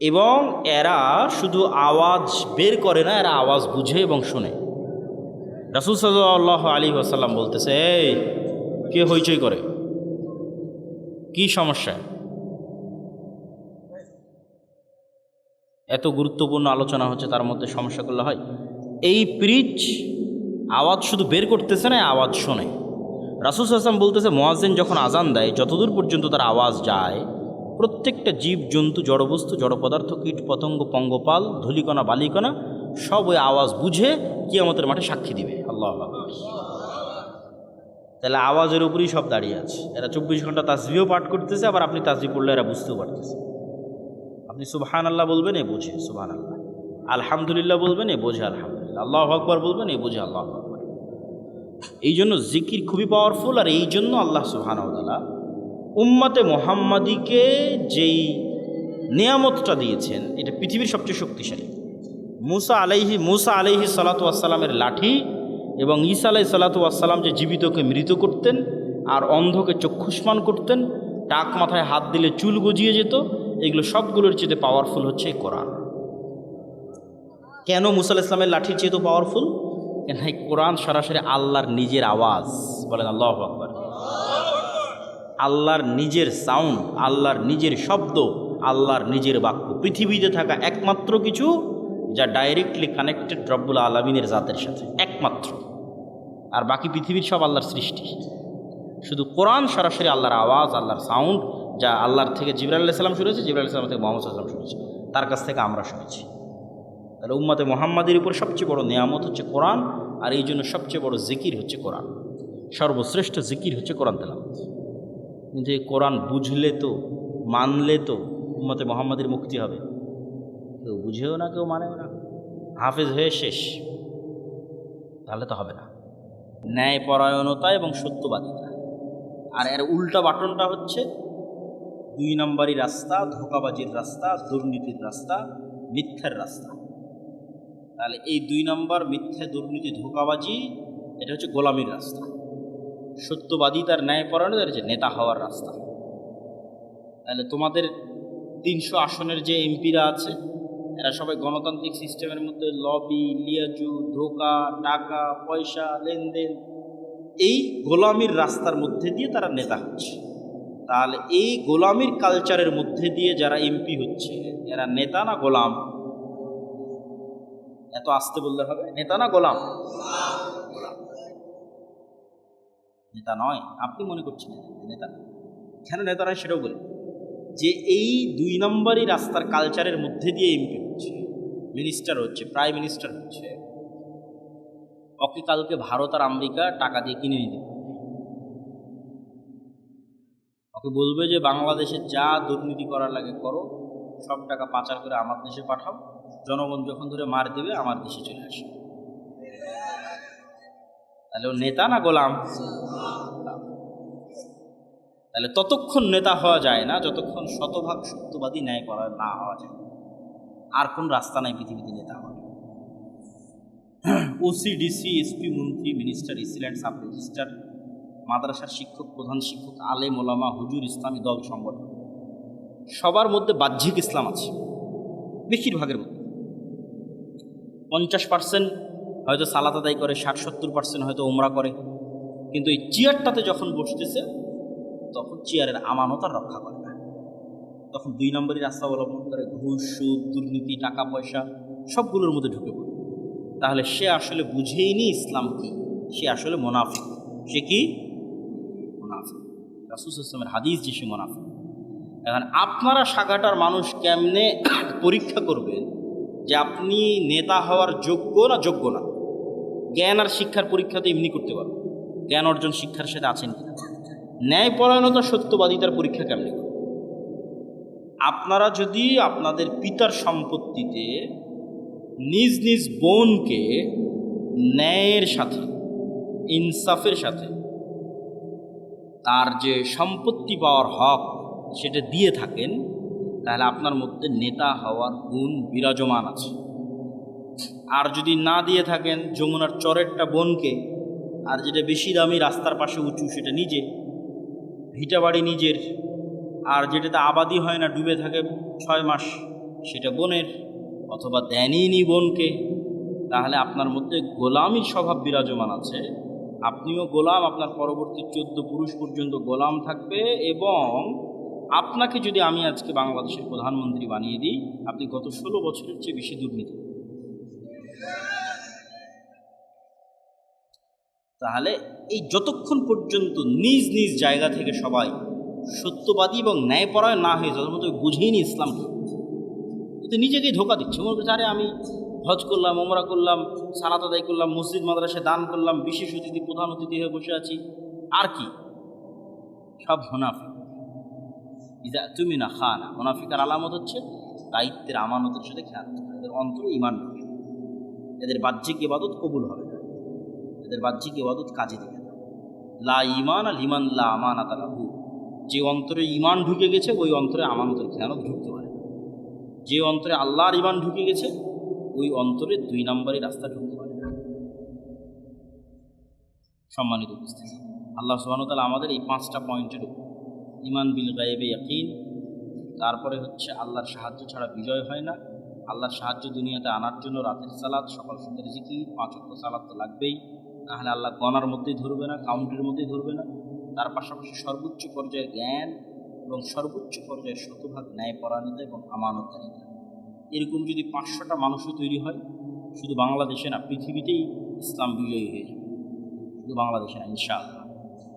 এবং এরা শুধু আওয়াজ বের করে না, এরা আওয়াজ বুঝে এবং শোনে। রাসূল সাল্লাল্লাহু আলাইহি ওয়াসাল্লাম বলতেছে, এই কে হইচই করে, কি সমস্যা? এত গুরুত্বপূর্ণ আলোচনা হচ্ছে, তার মধ্যে সমস্যা করলে হয়? এই পিরিচ আওয়াজ শুধু বের করতেছে না, আওয়াজ শোনে। রাসূল সাল্লাল্লাহু আলাইহি ওয়াসাল্লাম বলতেছে, মুয়াজ্জিন যখন আজান দেয়, যতদূর পর্যন্ত তার আওয়াজ যায়, প্রত্যেকটা জীব জন্তু, জড়বস্তু, জড় পদার্থ, কীট পতঙ্গ, পঙ্গপাল, ধূলিকণা, বালিকণা সব ওই আওয়াজ বুঝে কিয়ামতের মাঠে সাক্ষী দিবে। আল্লাহু আকবার। তাহলে আওয়াজের উপরেই সব দাঁড়িয়ে আছে। এরা 24 ঘন্টা তাসবিহও পাঠ করতেছে, আবার আপনি তাসবিহ পড়লে এরা বুঝতেও পারতেছে। আপনি সুবহানাল্লাহ বলবেন, এ বোঝে সুবহানাল্লাহ, আলহামদুলিল্লাহ বলবেন, এ বোঝে আলহামদুলিল্লাহ, আল্লাহু আকবার বলবেন, এ বোঝে আল্লাহু আকবার। এই জন্য জিকির খুবই পাওয়ারফুল। আর এই জন্য আল্লাহ সুবহানাহু ওয়া তাআলা উম্মতে মুহাম্মাদিকে যেই নিয়ামতটা দিয়েছেন, এটা পৃথিবীর সবচেয়ে শক্তিশালী। মুসা আলাইহি সালাতু ওয়াসসালামের লাঠি এবং ঈসা আলাইহিস সালাতু ওয়াসসালাম যে জীবিতকে মৃত করতেন আর অন্ধকে চক্ষুষ্মান করতেন, টাক মাথায় হাত দিলে চুল গজিয়ে যেত, এগুলো সবগুলোর চেয়ে পাওয়ারফুল হচ্ছে এই কোরআন। কেন মুসা আলাইহিস সালামের লাঠির চেয়ে তো পাওয়ারফুল? কেন এই কোরআন সরাসরি আল্লাহর নিজের আওয়াজ। বলেন আল্লাহু আকবার। আল্লাহর নিজের সাউন্ড, আল্লাহর নিজের শব্দ, আল্লাহর নিজের বাক্য। পৃথিবীতে থাকা একমাত্র কিছু যা ডাইরেক্টলি কানেক্টেড রব্বুল আলামিনের জাতের সাথে, একমাত্র। আর বাকি পৃথিবীর সব আল্লাহর সৃষ্টি। শুধু কোরআন সরাসরি আল্লাহর আওয়াজ, আল্লাহর সাউন্ড, যা আল্লাহর থেকে জিবরাইল আলাইহিস সালাম শুনেছে, জিবরাইল আলাইহিস সালাম থেকে মুহাম্মদ সাল্লাল্লাহু আলাইহি ওয়াসাল্লাম শুনেছে, তার কাছ থেকে আমরা শুনেছি। তাহলে উম্মতে মুহাম্মাদের উপর সবচেয়ে বড় নিয়ামত হচ্ছে কোরআন। আর এই জন্য সবচেয়ে বড় জিকির হচ্ছে কোরআন। সর্বশ্রেষ্ঠ জিকির হচ্ছে কোরআন তেলাওয়াত। কিন্তু এই কোরআন বুঝলে তো, মানলে তো উম্মতে মুহাম্মাদের মুক্তি হবে। কেউ বুঝেও না, কেউ মানেও না, হাফেজ হয়ে শেষ, তাহলে তো হবে না। ন্যায়পরায়ণতা এবং সত্যবাদিতা। আর এর উল্টা বাটনটা হচ্ছে 2 নম্বরই রাস্তা, ধোঁকাবাজির রাস্তা, দুর্নীতির রাস্তা, মিথ্যার রাস্তা। তাহলে এই 2 নম্বর মিথ্যা, দুর্নীতি, ধোঁকাবাজি, এটা হচ্ছে গোলামির রাস্তা। সত্যবাদিতার, ন্যায়পরায়ণতা হচ্ছে নেতা হওয়ার রাস্তা। তাহলে তোমাদের 300 আসনের যে এমপিরা আছে, এরা সবাই গণতান্ত্রিক সিস্টেমের মধ্যে লবি, লিয়াজু, ধোকা, টাকা পয়সা, লেনদেন, এই গোলামির রাস্তার মধ্যে দিয়ে তারা নেতা হচ্ছে। তাহলে এই গোলামির কালচারের মধ্যে দিয়ে যারা এমপি হচ্ছে, এরা নেতা না গোলাম? এত আস্তে বললে হবে? নেতা না গোলাম? নেতা নয়। আপনি মনে করছেন নেতা, কেন নেতা নয় সেটাও বলি। যে এই 2 নম্বরই রাস্তার কালচারের মধ্যে দিয়ে এমপি হচ্ছে, মিনিস্টার হচ্ছে, প্রাইম মিনিস্টার হচ্ছে, ওকে কালকে ভারত আর আমেরিকা টাকা দিয়ে কিনে নিতে পারে। ওকে বলবে যে বাংলাদেশে যা দুর্নীতি করার লাগে করো, সব টাকা পাচার করে আমার দেশে পাঠাও, জনগণ যখন ধরে মার দেবে আমার দেশে চলে আসে। তাহলে ও নেতা না গোলাম? তাহলে ততক্ষণ নেতা হওয়া যায় না যতক্ষণ শতভাগ সত্যবাদী, ন্যায় করা না হওয়া যায়। আর কোন রাস্তা নাই পৃথিবীতে নেতা হওয়ার। ওসি, ডিসি, এসপি, মন্ত্রী, মিনিস্টার, রেসিডেন্ট, সাব রেজিস্ট্রার, মাদ্রাসার শিক্ষক, প্রধান শিক্ষক, আলেম ওলামা, হুজুর, ইসলামী দল সংগঠন, সবার মধ্যে বাহ্যিক ইসলাম আছে। বেশিরভাগের মধ্যে 50% হয়তো সালাত আদায় করে, 60-70% হয়তো ওমরা করে। কিন্তু এই চেয়ারটাতে যখন বসতেছে, তখন চেয়ারের আমানত আর রক্ষা করে না। তখন 2 নম্বরই রাস্তা অবলম্বন করে, ঘুষ, সুদ, দুর্নীতি, টাকা পয়সা সবগুলোর মধ্যে ঢুকে পড়ে। তাহলে সে আসলে বুঝেইনি ইসলাম কি, সে আসলে মুনাফিক। সে কি? মুনাফিক। রাসূল সাল্লাল্লাহু আলাইহি ওয়াসাল্লামের হাদিস যে সে মুনাফিক। এখন আপনারা শাখাটার মানুষ কেমনে পরীক্ষা করবেন যে আপনি নেতা হওয়ার যোগ্য না যোগ্য না? জ্ঞান আর শিক্ষার পরীক্ষা তো এমনি করতে পারবেন, জ্ঞান অর্জন শিক্ষার সাথে আছেন কিনা। ন্যায়পরায়ণতা, সত্যবাদিতার পরীক্ষা কেমনি করবেন? আপনারা যদি আপনাদের পিতার সম্পত্তিতে নিজ নিজ বোনকে ন্যায়ের সাথে, ইনসাফের সাথে তার যে সম্পত্তি পাওয়ার হক সেটা দিয়ে থাকেন, তাহলে আপনার মধ্যে নেতা হওয়ার গুণ বিরাজমান আছে। আর যদি না দিয়ে থাকেন, যমুনার চরেরটা বোনকে, আর যেটা বেশি দামি রাস্তার পাশে উঁচু সেটা নিজে, ভিটা বাড়ি নিজের, আর যেটাতে আবাদি হয় না, ডুবে থাকে 6 মাস, সেটা বোনের, অথবা দেনইনি বোনকে, তাহলে আপনার মধ্যে গোলামির স্বভাব বিরাজমান আছে। আপনিও গোলাম, আপনার পরবর্তী 14 পুরুষ পর্যন্ত গোলাম থাকবে। এবং আপনাকে যদি আমি আজকে বাংলাদেশের প্রধানমন্ত্রী বানিয়ে দিই, আপনি গত 16 বছরের চেয়ে বেশি দুর্নীতি করবেন। তাহলে এই যতক্ষণ পর্যন্ত নিজ নিজ জায়গা থেকে সবাই সত্যবাদী এবং ন্যায়পরায়ণ না হয়ে যাওয়ার মতো বুঝেই নি ইসলাম কি, কিন্তু নিজেকেই ধোকা দিচ্ছে। মনে করছে, আরে আমি হজ করলাম, ওমরা করলাম, সালাত আদায় করলাম, মসজিদ মাদ্রাসায় দান করলাম, বিশেষ অতিথি প্রধান অতিথি হয়ে বসে আছি, আর কি? সব মুনাফিক। ইজা তুমি না খানা, মুনাফিকার আলামত হচ্ছে দায়িত্বের আমানতের সাথে খেয়াল করা। এদের অন্তরে ঈমান ঢুকে না, এদের বাহ্যিক ইবাদত কবুল হবে না, এদের বাহ্যিক ইবাদত কাজে দেবে না। লা ঈমান আল ঈমান লা আমানাত লাহু। যে অন্তরে ঈমান ঢুকে গেছে ওই অন্তরে আমানতের খেয়ানত ঢুকতে পারে না। যে অন্তরে আল্লাহর ঈমান ঢুকে গেছে ওই অন্তরে 2 নম্বরই রাস্তা ঢুকতে পারে না। সম্মানিত উপস্থিতি, আল্লাহ সুবহানাহু ওয়া তাআলা আমাদের এই 5টা পয়েন্টের উপর, ঈমান বিল গায়বে ইয়াকিন, তারপরে হচ্ছে আল্লাহর সাহায্য ছাড়া বিজয় হয় না, আল্লাহর সাহায্য দুনিয়াতে আনার জন্য রাতের সালাত, সকাল সন্ধ্যার জিকির, 5 ওয়াক্ত সালাত তো লাগবেই, নাহলে আল্লাহ গণার মধ্যেই ধরবে না, কাউন্টের মধ্যেই ধরবে না। তার পাশাপাশি সর্বোচ্চ পর্যায়ের জ্ঞান এবং সর্বোচ্চ পর্যায়ের শতভাগ ন্যায়পরায়ণতা এবং আমানতদারিতা। এরকম যদি 500টা মানুষও তৈরি হয়, শুধু বাংলাদেশে না, পৃথিবীতেই ইসলাম বিজয়ী হয়ে যাবে, শুধু বাংলাদেশে না, ইনশাআল্লাহ।